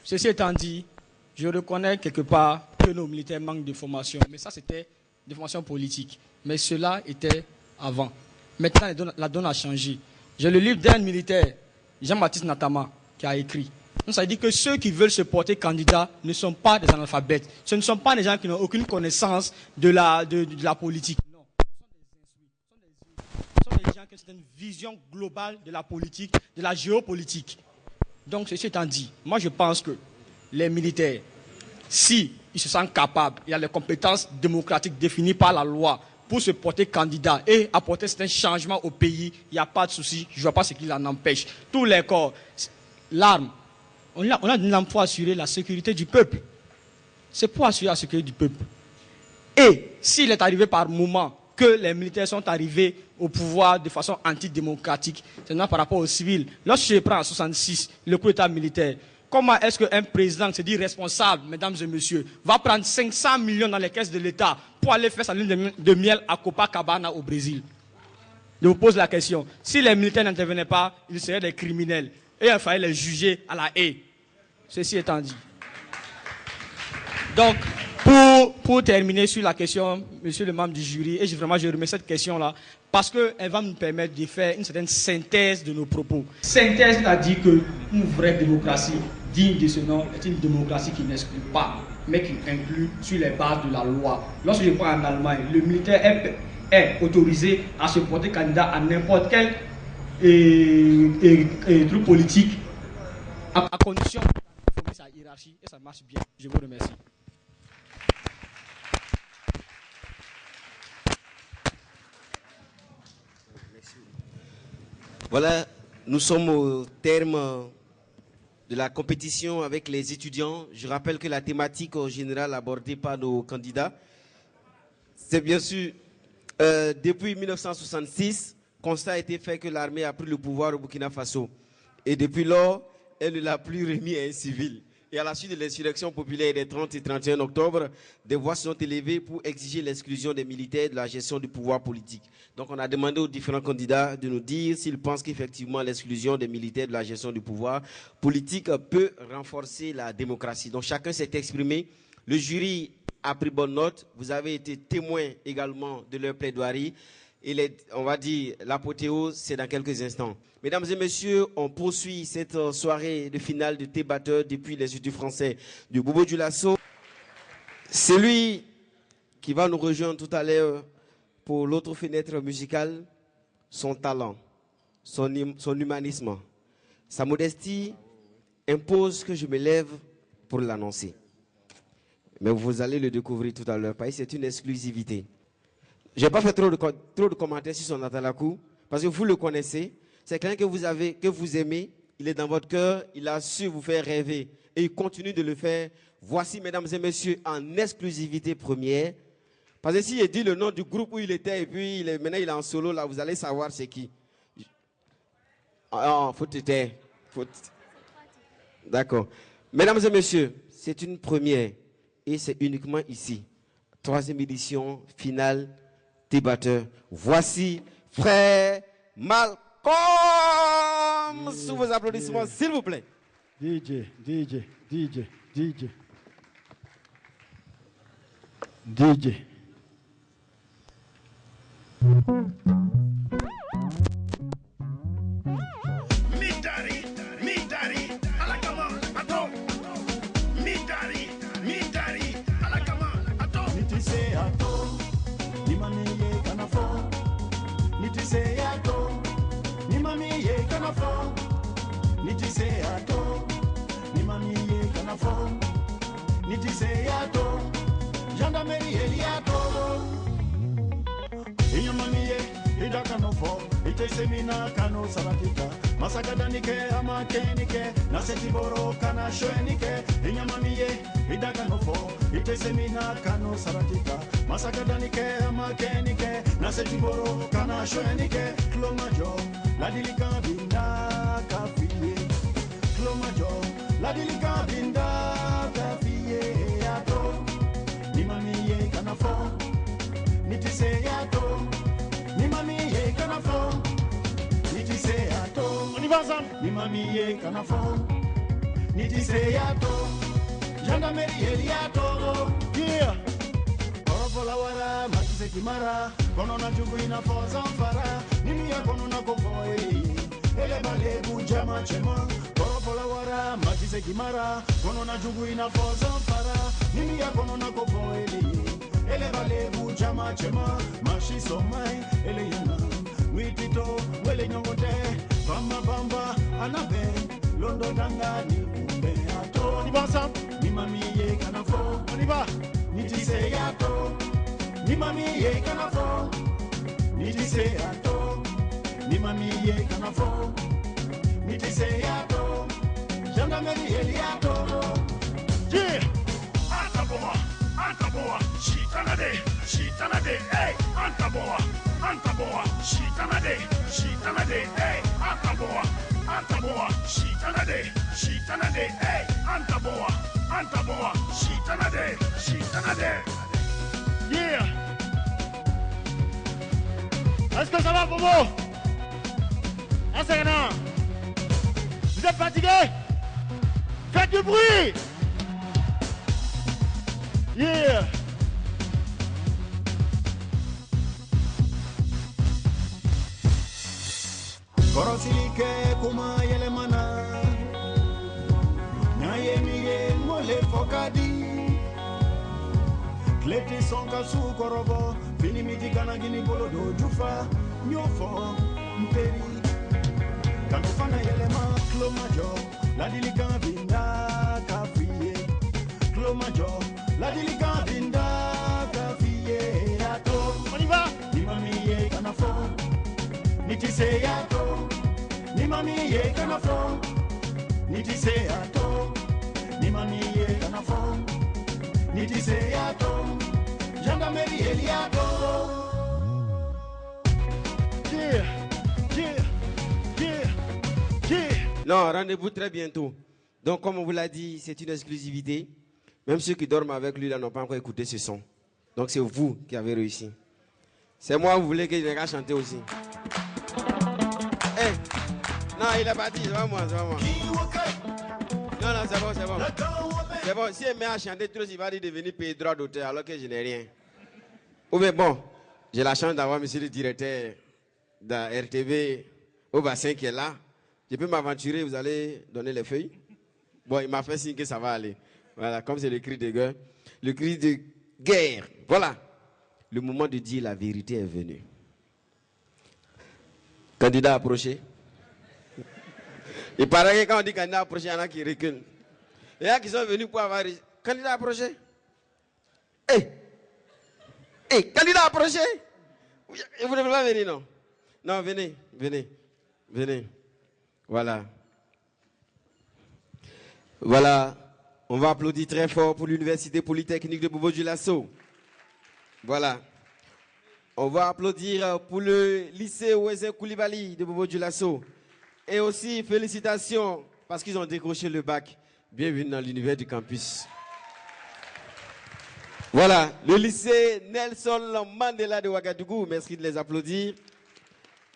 Ceci étant dit, je reconnais quelque part que nos militaires manquent de formation. Mais ça, c'était de formation politique. Mais cela était avant. Maintenant, la donne a changé. J'ai le livre d'un militaire, Jean-Baptiste Natama, qui a écrit. Donc, ça veut dire que ceux qui veulent se porter candidat ne sont pas des analphabètes. Ce ne sont pas des gens qui n'ont aucune connaissance de la politique. Non. Ce sont des gens qui ont une vision globale de la politique, de la géopolitique. Donc, ceci étant dit, moi je pense que les militaires, si ils se sentent capables, il y a les compétences démocratiques définies par la loi pour se porter candidat et apporter certains changements au pays, il n'y a pas de souci, je ne vois pas ce qui l'en empêche. Tous les corps, l'arme, on a donné l'arme pour assurer la sécurité du peuple. C'est pour assurer la sécurité du peuple. Et s'il est arrivé par moment que les militaires sont arrivés au pouvoir de façon antidémocratique, c'est par rapport aux civils. Lorsque je prends en 1966 le coup d'État militaire, comment est-ce qu'un président qui se dit responsable, mesdames et messieurs, va prendre 500 millions dans les caisses de l'État pour aller faire sa lune de miel à Copacabana au Brésil? Je vous pose la question. Si les militaires n'intervenaient pas, ils seraient des criminels. Et il fallait les juger à la haie. Ceci étant dit. Donc, pour terminer sur la question, monsieur le membre du jury, et vraiment je remets cette question-là, parce qu'elle va nous permettre de faire une certaine synthèse de nos propos. Synthèse, c'est-à-dire qu'une vraie démocratie digne de ce nom est une démocratie qui n'exclut pas, mais qui inclut sur les bases de la loi. Lorsque je prends en Allemagne, le militaire est autorisé à se porter candidat à n'importe quel truc politique, à condition de former sa hiérarchie, et ça marche bien. Je vous remercie. Voilà, nous sommes au terme de la compétition avec les étudiants. Je rappelle que la thématique en général abordée par nos candidats, c'est bien sûr, depuis 1966, constat a été fait que l'armée a pris le pouvoir au Burkina Faso. Et depuis lors, elle ne l'a plus remis à un civil. Et à la suite de l'insurrection populaire des 30 et 31 octobre, des voix sont élevées pour exiger l'exclusion des militaires de la gestion du pouvoir politique. Donc on a demandé aux différents candidats de nous dire s'ils pensent qu'effectivement l'exclusion des militaires de la gestion du pouvoir politique peut renforcer la démocratie. Donc chacun s'est exprimé. Le jury a pris bonne note. Vous avez été témoins également de leur plaidoirie. Et on va dire l'apothéose, c'est dans quelques instants. Mesdames et messieurs, on poursuit cette soirée de finale de thé batteur depuis l'Institut français du Bobo-Dioulasso. C'est lui qui va nous rejoindre tout à l'heure pour l'autre fenêtre musicale. Son talent, son humanisme, sa modestie impose que je me lève pour l'annoncer. Mais vous allez le découvrir tout à l'heure, parce que c'est une exclusivité. Je n'ai pas fait trop de commentaires sur son Atalakou, parce que vous le connaissez. C'est quelqu'un que vous aimez, il est dans votre cœur, il a su vous faire rêver et il continue de le faire. Voici, mesdames et messieurs, en exclusivité première. Parce que s'il dit le nom du groupe où il était et puis maintenant il est en solo, là, vous allez savoir c'est qui. Ah, faut te taire. D'accord. Mesdames et messieurs, c'est une première et c'est uniquement ici. 3e édition, finale, débatteur. Voici Frère Malcolm. Sous vos applaudissements, s'il vous plaît. DJ. DJ. Midari, alakama, ato. Midari, alakama, ato. Nitise ato, nimamiye kanafo. Nitise ato, nimamiye kanafo. Nitise ato, nimamiye kanafo. Nitise ato, gendarmerie eliato. Inyamamiye idakanofo, itesemina kano sabatika. Masakadanike amakenike, nasetiboro kana shoenike. Inyamamiye idakanofo, itesemina kano sabatika. Masakadanike amakenike, nasetiboro kana shoenike. Klomajo, la dilika binda kafiye. Klomajo, la dilika binda kafiye. Ato, nimamiye kanafo. Nitise ato, nimamiye kanafo. Nitise ato, on y va ensemble. Nimamiye kanafo. Nitise ato, gendarmerie eliato. Yeah. Korofola wara, matise kimara. Kono na jugu ina foza mfara. Nini ya kono na kofoe. Ele bale bujama chema. Korofola wara, matise kimara. Kono na jugu ina foza mfara. Nini ya kono na kofoe. Ele vale bujama chema, mashi somai, ele yana, witito, wele nyongote, bamba, anabe, londo dangani, kumbe ato. On y va ensemble. Ni mamiye kanafo. On y va. Nitise ato, ni mamiye kanafo. Nitise ato, ni mamiye kanafo. Nitise ato, gendarmerie eliato. Yeah. Antaboa, shitanade, hey, Antaboa, shitanade, hey, Antaboa, shitanade, hey, Antaboa, shitanade. Yeah. Est-ce que ça va, Bobo? Asséna. Vous êtes fatigué? Faites du bruit. Yeah. Korosilike kuma yele mana. Nyaye miye mole fokadi. Kleti songa su korobo. Fini miti kana gini bolo do jufa. Nyofo mperi. Kanufana yele ma klomajo. La dilika binda kafiye. Klomajo. La dilika binda kafiye ato. On y va. Nimamiye kanafo. Nitise ato. Nimamiye kanafo. Nitise ato. Nimamiye kanafo. Nitise ato. Gendarmerie eliato. Yeah. Non, rendez-vous très bientôt. Donc, comme on vous l'a dit, c'est une exclusivité. Même ceux qui dorment avec lui là n'ont pas encore écouté ce son. Donc c'est vous qui avez réussi. C'est moi, vous voulez que je vais chanter aussi. Hey. Non, il a pas dit, c'est pas moi. Non, c'est bon. C'est bon, si elle met à chanter trop, il va dire de venir payer droit d'auteur alors que je n'ai rien. Ou bien bon, j'ai la chance d'avoir monsieur le directeur de RTV au bassin qui est là. Je peux m'aventurer, vous allez donner les feuilles. Bon, il m'a fait signe que ça va aller. Voilà, comme c'est le cri de guerre. Le cri de guerre. Voilà. Le moment de dire la vérité est venu. Candidat approché. Il paraît que quand on dit candidat approché, il y en a qui reculent. Il y en a qui sont venus pour avoir... Candidat approché. Candidat approché. Vous ne voulez pas venir, non? Non, venez. Voilà. On va applaudir très fort pour l'Université Polytechnique de Bobo-Dioulasso. Voilà. On va applaudir pour le lycée Ouézé Koulibaly de Bobo-Dioulasso. Et aussi, félicitations parce qu'ils ont décroché le bac. Bienvenue dans l'univers du campus. Voilà, le lycée Nelson Mandela de Ouagadougou. Merci de les applaudir.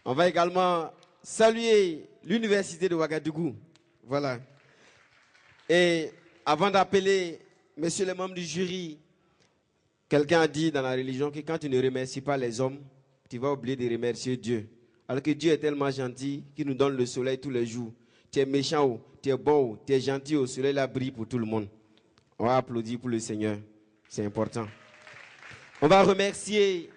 On va également saluer l'Université de Ouagadougou. Voilà. Et avant d'appeler messieurs les membres du jury, Quelqu'un a dit dans la religion que quand tu ne remercies pas les hommes, tu vas oublier de remercier Dieu. Alors que Dieu est tellement gentil qu'il nous donne le soleil tous les jours. Tu es méchant, tu es bon, tu es gentil, le soleil là brille pour tout le monde. On va applaudir pour le Seigneur. C'est important. On va remercier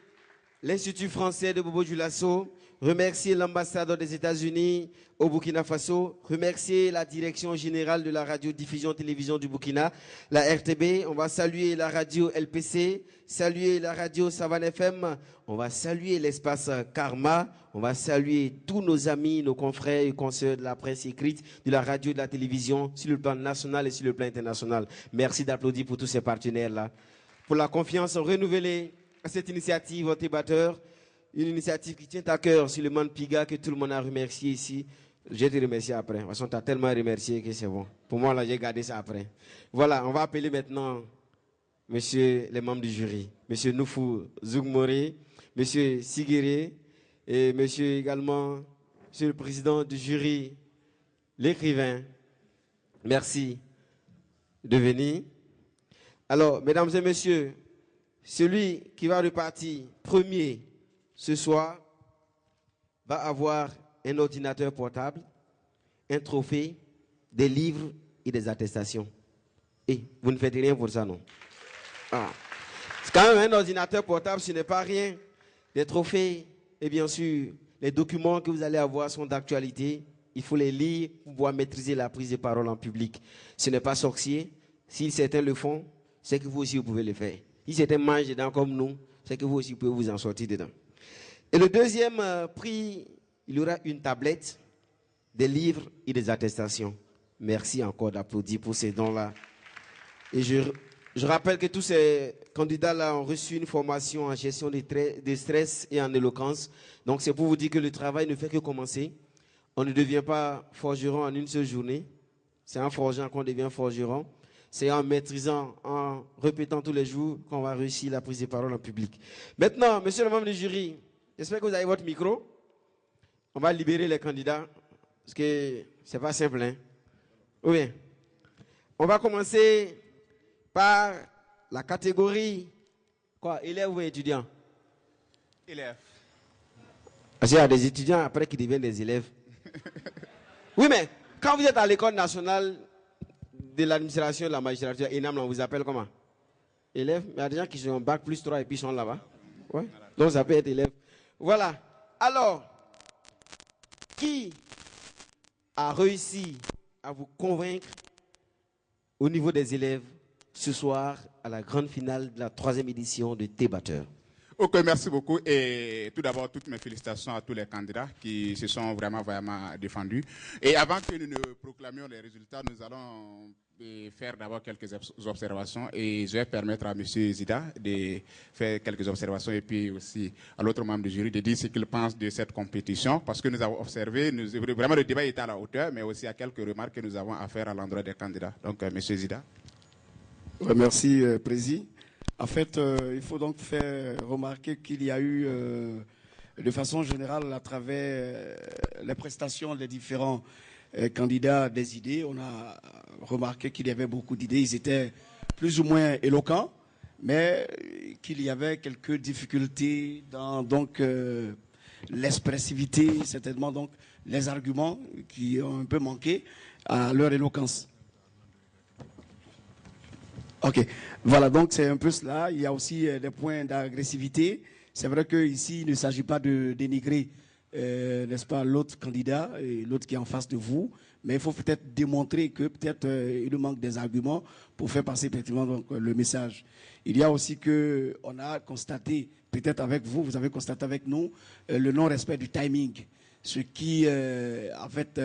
l'Institut français de Bobo Dioulasso, remercier l'ambassadeur des États-Unis au Burkina Faso, remercier la direction générale de la radio-diffusion télévision du Burkina, la RTB, on va saluer la radio LPC, saluer la radio Savane FM, on va saluer l'espace Karma, on va saluer tous nos amis, nos confrères et consoeurs de la presse écrite, de la radio et de la télévision sur le plan national et sur le plan international. Merci d'applaudir pour tous ces partenaires-là. Pour la confiance renouvelée à cette initiative Tébateur, une initiative qui tient à cœur sur le monde Piga que tout le monde a remercié ici. Je vais te remercier après. De toute façon, tu as tellement remercié que c'est bon. Pour moi, là, j'ai gardé ça après. Voilà, on va appeler maintenant monsieur les membres du jury. Monsieur Noufou Zougmore, monsieur Sigiri et monsieur également, monsieur le président du jury, l'écrivain. Merci de venir. Alors, mesdames et messieurs, celui qui va repartir premier ce soir va avoir un ordinateur portable, un trophée, des livres et des attestations. Et vous ne faites rien pour ça, non? Ah. C'est quand même un ordinateur portable, ce n'est pas rien. Des trophées et bien sûr, les documents que vous allez avoir sont d'actualité. Il faut les lire pour pouvoir maîtriser la prise de parole en public. Ce n'est pas sorcier. Si certains le font, c'est que vous aussi vous pouvez le faire. Si certains mangent dedans comme nous, c'est que vous aussi vous pouvez vous en sortir dedans. Et le deuxième prix, il y aura une tablette, des livres et des attestations. Merci encore d'applaudir pour ces dons-là. Et je rappelle que tous ces candidats-là ont reçu une formation en gestion de stress et en éloquence. Donc c'est pour vous dire que le travail ne fait que commencer. On ne devient pas forgeron en une seule journée. C'est en forgeant qu'on devient forgeron. C'est en maîtrisant, en répétant tous les jours qu'on va réussir la prise de parole en public. Maintenant, monsieur le membre du jury, j'espère que vous avez votre micro. On va libérer les candidats, parce que c'est pas simple, hein? Oui. On va commencer par la catégorie, quoi, élève ou étudiant? Élève. Parce qu'il y a des étudiants après qui deviennent des élèves. Oui, mais quand vous êtes à l'école nationale de l'administration de la magistrature, ENAM, on vous appelle comment? Élève. Il y a des gens qui sont en bac plus 3 et puis sont là-bas. Ouais. Donc ça peut être élève. Voilà. Alors, qui a réussi à vous convaincre au niveau des élèves ce soir à la grande finale de la 3e édition de Tébateur? Ok, merci beaucoup. Et tout d'abord, toutes mes félicitations à tous les candidats qui se sont vraiment défendus. Et avant que nous ne proclamions les résultats, nous allons faire d'abord quelques observations. Et je vais permettre à M. Zida de faire quelques observations et puis aussi à l'autre membre du jury de dire ce qu'il pense de cette compétition. Parce que nous avons observé, vraiment le débat est à la hauteur, mais aussi à quelques remarques que nous avons à faire à l'endroit des candidats. Donc, M. Zida. Ouais, merci, Président. En fait, il faut donc faire remarquer qu'il y a eu, de façon générale, à travers les prestations des différents candidats des idées, on a remarqué qu'il y avait beaucoup d'idées. Ils étaient plus ou moins éloquents, mais qu'il y avait quelques difficultés dans donc l'expressivité, certainement donc les arguments qui ont un peu manqué à leur éloquence. Ok, voilà, donc c'est un peu cela. Il y a aussi des points d'agressivité. C'est vrai qu'ici, il ne s'agit pas de dénigrer, n'est-ce pas, l'autre candidat et l'autre qui est en face de vous, mais il faut peut-être démontrer que peut-être il nous manque des arguments pour faire passer effectivement donc, le message. Il y a aussi que on a constaté, peut-être avec vous, vous avez constaté avec nous, le non-respect du timing, ce qui en fait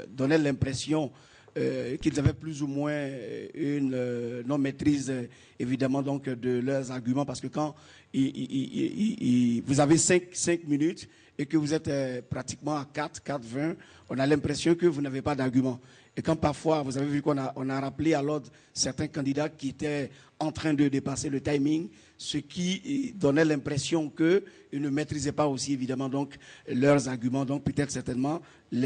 donnait l'impression qu'ils avaient plus ou moins une non-maîtrise, évidemment, donc, de leurs arguments, parce que quand vous avez 5 minutes et que vous êtes pratiquement à 4:20, on a l'impression que vous n'avez pas d'argument. Et quand parfois, vous avez vu qu'on a rappelé à l'ordre certains candidats qui étaient en train de dépasser le timing, ce qui donnait l'impression qu'ils ne maîtrisaient pas aussi, évidemment, donc, leurs arguments. Donc, peut-être, certainement, il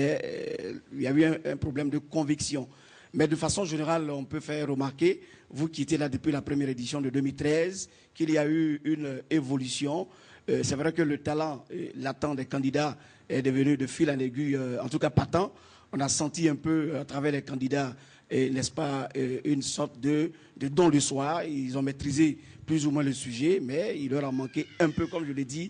y a eu un problème de conviction. Mais de façon générale, on peut faire remarquer, vous qui étiez là depuis la première édition de 2013, qu'il y a eu une évolution. C'est vrai que le talent latent des candidats est devenu de fil en aiguille, en tout cas patent. On a senti un peu à travers les candidats, n'est-ce pas, une sorte de don le soir. Ils ont maîtrisé plus ou moins le sujet, mais il leur a manqué un peu, comme je l'ai dit,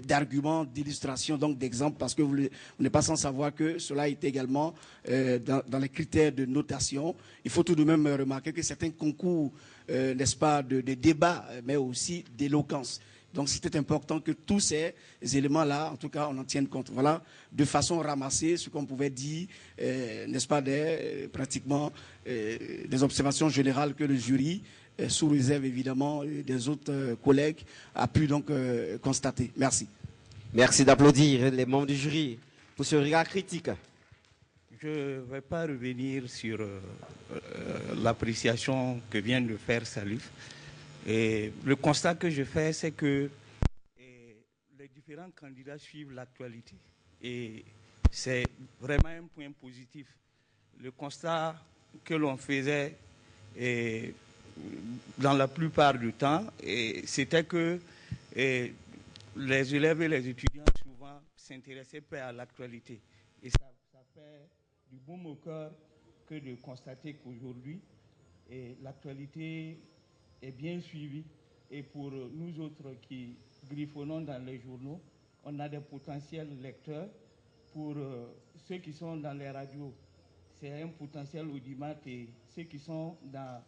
d'arguments, d'illustrations, donc d'exemples, parce que vous n'êtes pas sans savoir que cela est également dans les critères de notation. Il faut tout de même remarquer que certains concours, n'est-ce pas, de débat, mais aussi d'éloquence. Donc c'était important que tous ces éléments-là, en tout cas, on en tienne compte. Voilà, de façon ramassée, ce qu'on pouvait dire, n'est-ce pas, pratiquement des observations générales que le jury, sous réserve évidemment des autres collègues, a pu donc constater. Merci. Merci d'applaudir les membres du jury pour ce regard critique. Je ne vais pas revenir sur l'appréciation que vient de faire Salif. Et le constat que je fais, c'est que les différents candidats suivent l'actualité. Et c'est vraiment un point positif. Le constat que l'on faisait dans la plupart du temps, c'était que les élèves et les étudiants souvent s'intéressaient peu à l'actualité. Et ça fait du baume au cœur que de constater qu'aujourd'hui, l'actualité est bien suivi, et pour nous autres qui griffonnons dans les journaux, on a des potentiels lecteurs. Pour ceux qui sont dans les radios, c'est un potentiel audimat, et ceux qui sont dans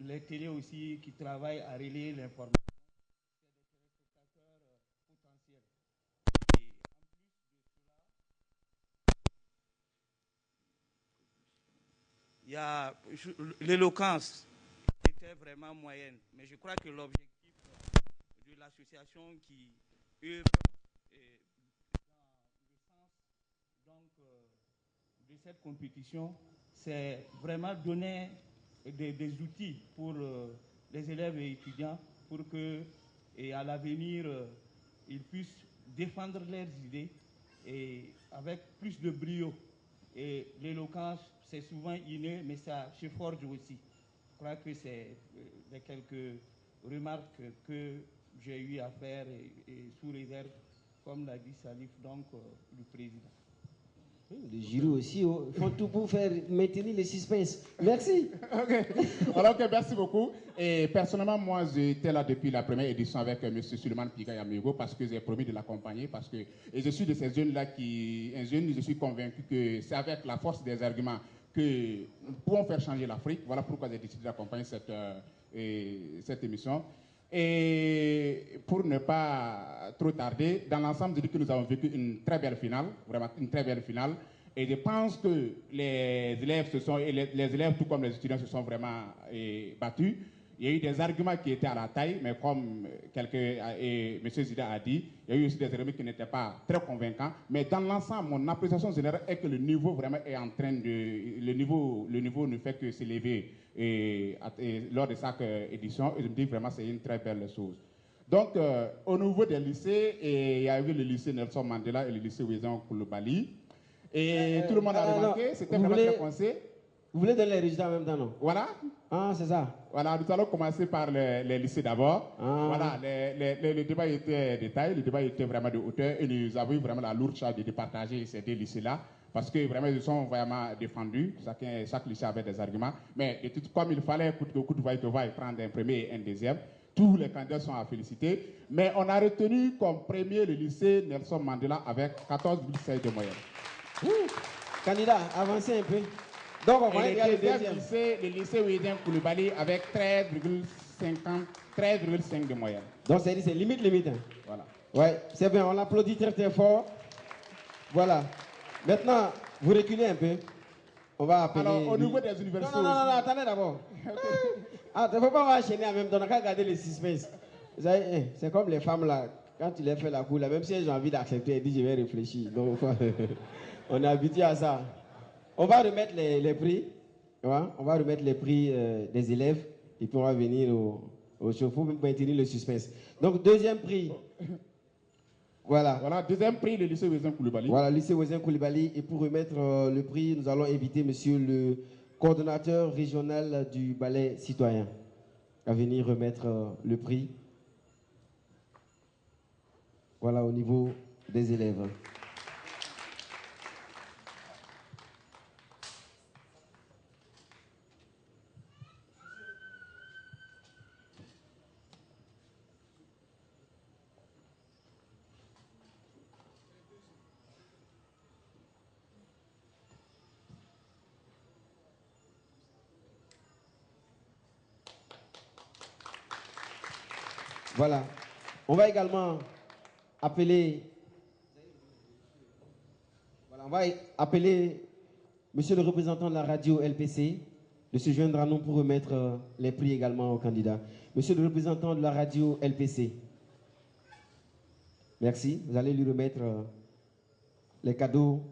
les télés aussi, qui travaillent à relayer l'information, c'est des téléspectateurs potentiels. Et en plus de cela, il y a l'éloquence était vraiment moyenne. Mais je crois que l'objectif de l'association qui œuvre dans le sens de cette compétition, c'est vraiment donner des outils pour les élèves et étudiants pour que, à l'avenir, ils puissent défendre leurs idées et avec plus de brio. Et l'éloquence, c'est souvent inné, mais ça se forge aussi. Je crois que c'est les quelques remarques que j'ai eu à faire et sous réserve, comme l'a dit Salif, donc du président. Les jurys aussi font tout pour faire maintenir le suspense. Merci. Alors que merci beaucoup. Et personnellement, moi, j'étais là depuis la première édition avec M. Suleiman Piga-Yamigo parce que j'ai promis de l'accompagner. Et je suis de ces jeunes-là je suis convaincu que c'est avec la force des arguments que nous pouvons faire changer l'Afrique. Voilà pourquoi j'ai décidé d'accompagner cette émission. Et pour ne pas trop tarder, dans l'ensemble, je dis que nous avons vécu une très belle finale, vraiment une très belle finale. Et je pense que les élèves, les élèves tout comme les étudiants se sont vraiment battus. Il y a eu des arguments qui étaient à la taille, mais comme M. Zida a dit, il y a eu aussi des arguments qui n'étaient pas très convaincants. Mais dans l'ensemble, mon appréciation générale est que le niveau vraiment est en train de... Le niveau ne fait que s'élever lors de chaque édition. Et je me dis vraiment c'est une très belle chose. Donc, au niveau des lycées, il y a eu le lycée Nelson Mandela et le lycée Wezan Koulibaly. Et tout le monde a remarqué, c'était vraiment très pensé. Vous voulez donner les résultats en même temps, non? Voilà. Ah, c'est ça. Voilà, nous allons commencer par les lycées d'abord. Ah. Voilà, le débat était détaillé, le débat était vraiment de hauteur et nous avons eu vraiment la lourde charge de départager ces deux lycées-là parce que vraiment ils sont vraiment défendus. Chaque lycée avait des arguments. Mais comme il fallait, coûte que va prendre un premier et un deuxième, tous les candidats sont à féliciter. Mais on a retenu comme premier le lycée Nelson Mandela avec 14,6 de moyenne. Candidat, avancez un peu. Donc, on va le lycée Wezan Koulibaly avec 13,5 de moyenne. Donc, c'est limite. Hein. Voilà. Ouais, c'est bien, on l'applaudit très très fort. Voilà. Maintenant, vous reculez un peu. On va appeler... Alors, au niveau des universités... Non, attendez d'abord. Il ne faut pas enchaîner en même temps, on n'a qu'à garder les suspense. C'est comme les femmes là, quand tu les fais la cour, là, même si j'ai envie d'accepter, elle dit je vais réfléchir. Donc, on est habitué à ça. On va remettre les prix. Ouais, on va remettre les prix des élèves et puis on va venir au show pour maintenir le suspense. Donc, deuxième prix. Voilà. Voilà, deuxième prix, le lycée Wezan Koulibaly. Voilà, le lycée Wezan Koulibaly. Et pour remettre le prix, nous allons inviter monsieur le coordonnateur régional du ballet citoyen, à venir remettre le prix. Voilà, au niveau des élèves. Voilà. On va également appeler monsieur le représentant de la radio LPC de se joindre à nous pour remettre les prix également aux candidats. Monsieur le représentant de la radio LPC. Merci. Vous allez lui remettre les cadeaux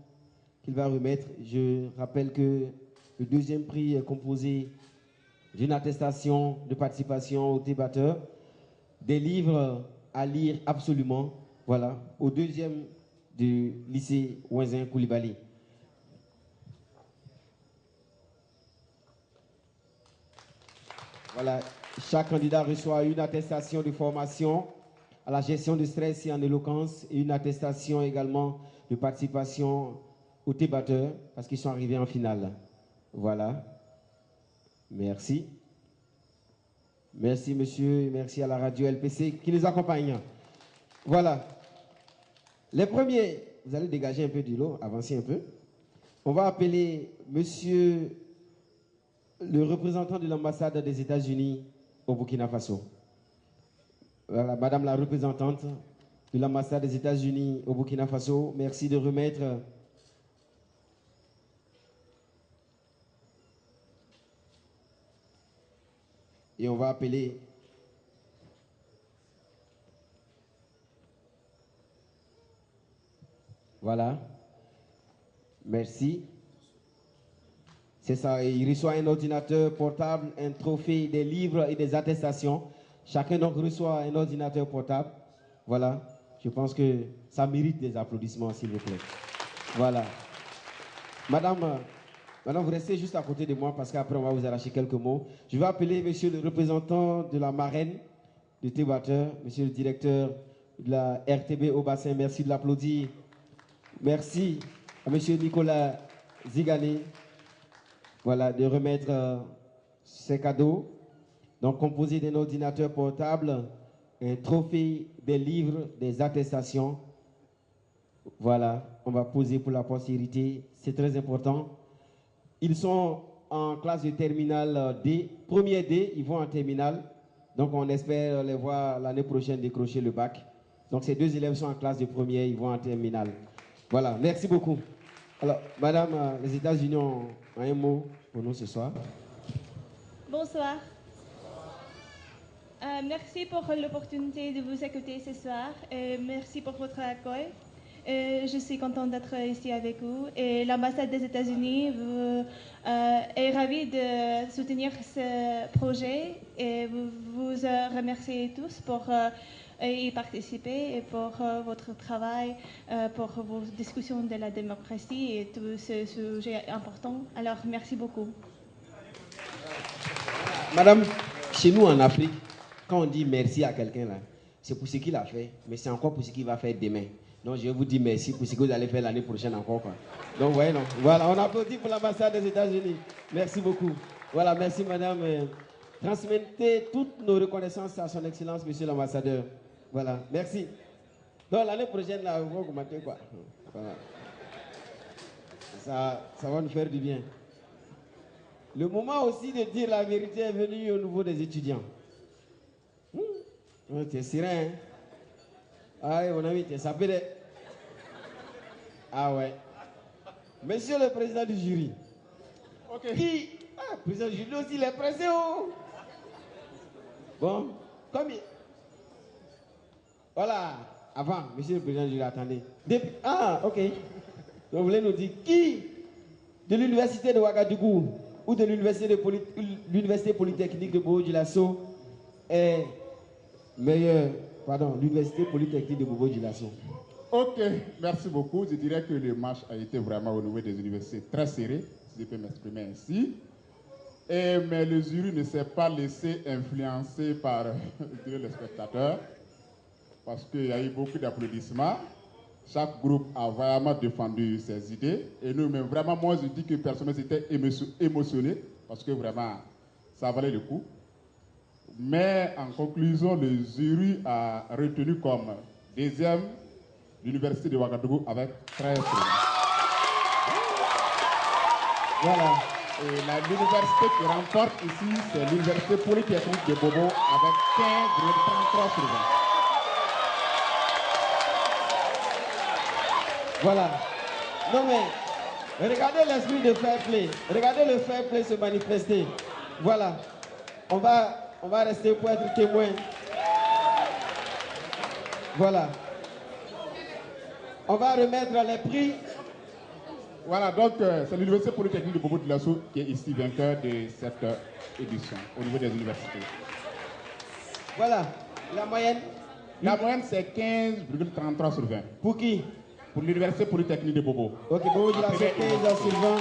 qu'il va remettre. Je rappelle que le deuxième prix est composé d'une attestation de participation au débatteur, des livres à lire absolument, voilà, au deuxième du lycée Ouenzin Koulibaly. Voilà, chaque candidat reçoit une attestation de formation à la gestion du stress et en éloquence et une attestation également de participation au débatteur parce qu'ils sont arrivés en finale. Voilà. Merci. Merci, monsieur, et merci à la radio LPC qui nous accompagne. Voilà. Les premiers, vous allez dégager un peu du lot, avancer un peu. On va appeler monsieur le représentant de l'ambassade des États-Unis au Burkina Faso. Voilà, madame la représentante de l'ambassade des États-Unis au Burkina Faso, merci de remettre et on va appeler voilà, merci. C'est ça, il reçoit un ordinateur portable, un trophée, des livres et des attestations. Chacun donc reçoit un ordinateur portable. Voilà, je pense que ça mérite des applaudissements, s'il vous plaît. Voilà. Madame, vous restez juste à côté de moi parce qu'après on va vous arracher quelques mots. Je vais appeler monsieur le représentant de la marraine de Tébateur, monsieur le directeur de la RTB au bassin. Merci de l'applaudir. Merci à monsieur Nicolas Zigané. Voilà, de remettre ces cadeaux. Donc, composé d'un ordinateur portable, un trophée, des livres, des attestations. Voilà, on va poser pour la postérité. C'est très important. Ils sont en classe de terminale D. Premier D, ils vont en terminale. Donc, on espère les voir l'année prochaine décrocher le bac. Donc, ces deux élèves sont en classe de première, ils vont en terminale. Voilà, merci beaucoup. Alors, madame, les États-Unis ont un mot pour nous ce soir. Bonsoir. Merci pour l'opportunité de vous écouter ce soir. Merci pour votre accueil. Je suis contente d'être ici avec vous. Et l'ambassade des États-Unis est ravie de soutenir ce projet. Et vous remerciez tous pour y participer et pour votre travail, pour vos discussions de la démocratie et tous ces sujets importants. Alors, merci beaucoup. Madame, chez nous en Afrique, quand on dit merci à quelqu'un, là, c'est pour ce qu'il a fait, mais c'est encore pour ce qu'il va faire demain. Donc, je vous dis merci pour ce que vous allez faire l'année prochaine encore, quoi. Donc, voyez, non. Voilà, on applaudit pour l'ambassade des États-Unis. Merci beaucoup. Voilà, merci, madame. Transmettez toutes nos reconnaissances à son excellence, monsieur l'ambassadeur. Voilà, merci. Donc, l'année prochaine, là, vous augmentez quoi. Voilà. Ça va nous faire du bien. Le moment aussi de dire la vérité est venu au niveau des étudiants. T'es serein, hein? Ah oui, mon ami, t'es sapé de... Ah ouais. Monsieur le président du jury. Ok. Qui... Ah, président du jury aussi, il est pressé, oh. Bon, combien? Voilà. Avant, monsieur le président du jury, attendez. Ah, ok. Donc, vous voulez nous dire qui de l'université de Ouagadougou ou de l'université polytechnique de Bobo-Dioulasso est meilleur, pardon, l'université polytechnique de Bobo-Dioulasso. Ok, merci beaucoup. Je dirais que le match a été vraiment au niveau des universités très serré, si je peux m'exprimer ainsi. mais le jury ne s'est pas laissé influencer par les spectateurs, parce qu'il y a eu beaucoup d'applaudissements. Chaque groupe a vraiment défendu ses idées. Et nous-mêmes, vraiment, moi, je dis que personne s'était émotionné, parce que vraiment, ça valait le coup. Mais en conclusion, le jury a retenu comme deuxième l'Université de Ouagadougou avec 13 prix. Voilà. Et l'université qui remporte ici, c'est l'Université Polytechnique de Bobo avec 15,33 sur 20. Voilà. Non mais, regardez l'esprit de fair play. Regardez le fair play se manifester. Voilà. On va rester pour être témoin. Voilà. On va remettre les prix. Voilà, donc c'est l'Université Polytechnique de Bobo Dioulasso qui est ici vainqueur de cette édition au niveau des universités. Voilà, la moyenne. La moyenne c'est 15,33 sur 20. Pour qui? Pour l'Université Polytechnique de Bobo. Ok, Bobo Dioulasso 15 sur 20.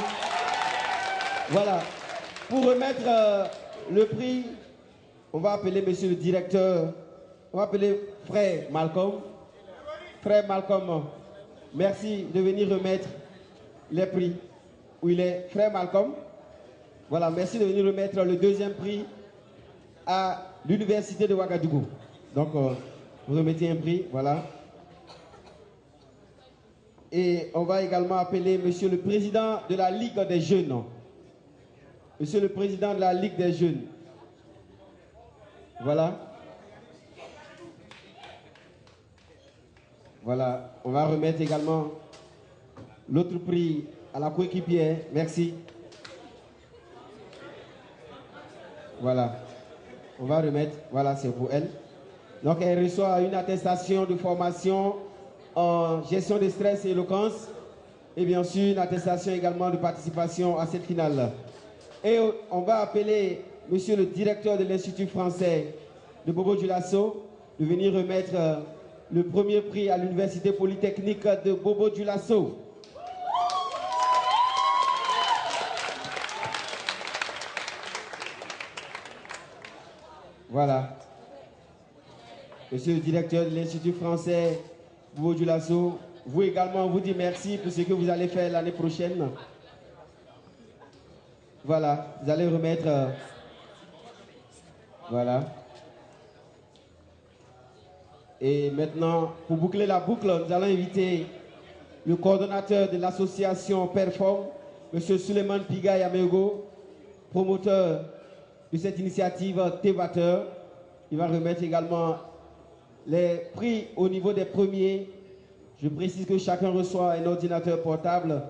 Voilà. Pour remettre le prix, on va appeler monsieur le directeur, on va appeler frère Malcolm. Frère Malcolm, merci de venir remettre les prix. Où il est, frère Malcolm. Voilà, merci de venir remettre le deuxième prix à l'Université de Ouagadougou. Donc, vous remettez un prix, voilà. Et on va également appeler monsieur le président de la Ligue des Jeunes. Monsieur le président de la Ligue des Jeunes. Voilà. Voilà, on va remettre également l'autre prix à la coéquipière. Merci. Voilà. On va remettre, voilà, c'est pour elle. Donc, elle reçoit une attestation de formation en gestion de stress et éloquence. Et bien sûr, une attestation également de participation à cette finale. Et on va appeler monsieur le directeur de l'Institut français de Bobo Dioulasso de venir remettre le premier prix à l'Université Polytechnique de Bobo Dioulasso. Voilà. Monsieur le directeur de l'Institut français Bobo Dioulasso, vous également, on vous dit merci pour ce que vous allez faire l'année prochaine. Voilà, vous allez remettre... voilà. Et maintenant, pour boucler la boucle, nous allons inviter le coordonnateur de l'association Perform, M. Suleiman Piga Yamego, promoteur de cette initiative Tévateur. Il va remettre également les prix au niveau des premiers. Je précise que chacun reçoit un ordinateur portable,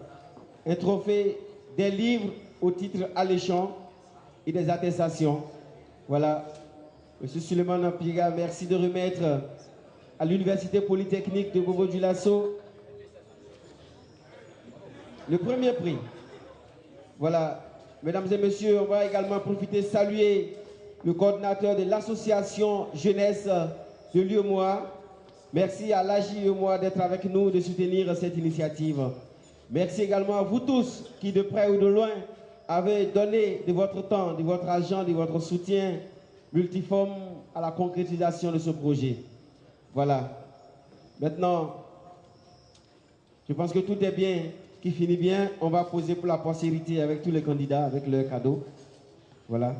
un trophée, des livres au titre alléchant et des attestations. Voilà. M. Suleiman Piga, merci de remettre à l'Université Polytechnique de Bobo Dioulasso le premier prix. Voilà. Mesdames et messieurs, on va également profiter de saluer le coordinateur de l'association jeunesse de l'UEMOA. Merci à l'AJ-UEMOA d'être avec nous, de soutenir cette initiative. Merci également à vous tous qui, de près ou de loin, avez donné de votre temps, de votre argent, de votre soutien multiforme à la concrétisation de ce projet. Voilà. Maintenant, je pense que tout est bien, qui finit bien. On va poser pour la postérité avec tous les candidats, avec leurs cadeaux. Voilà.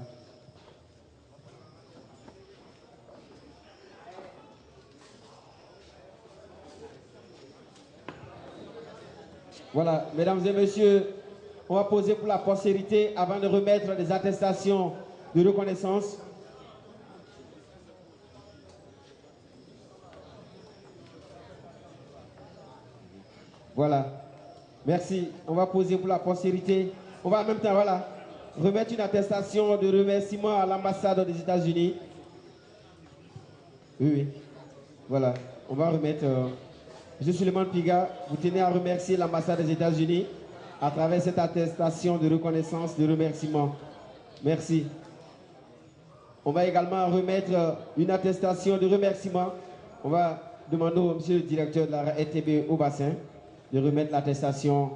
Voilà, mesdames et messieurs, on va poser pour la postérité avant de remettre des attestations de reconnaissance. Voilà. Merci. On va poser pour la postérité. On va en même temps, voilà, remettre une attestation de remerciement à l'ambassade des États-Unis. Oui, oui. Voilà. On va remettre... M. Suleiman Piga, vous tenez à remercier l'ambassade des États-Unis à travers cette attestation de reconnaissance, de remerciement. Merci. On va également remettre une attestation de remerciement. On va demander au monsieur le directeur de la RTB au bassin de remettre l'attestation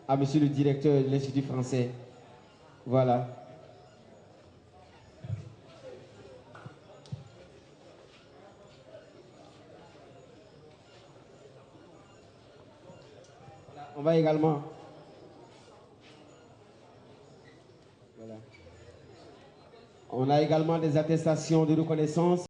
à monsieur le directeur de l'Institut français. Voilà. On va également... Voilà. On a également des attestations de reconnaissance.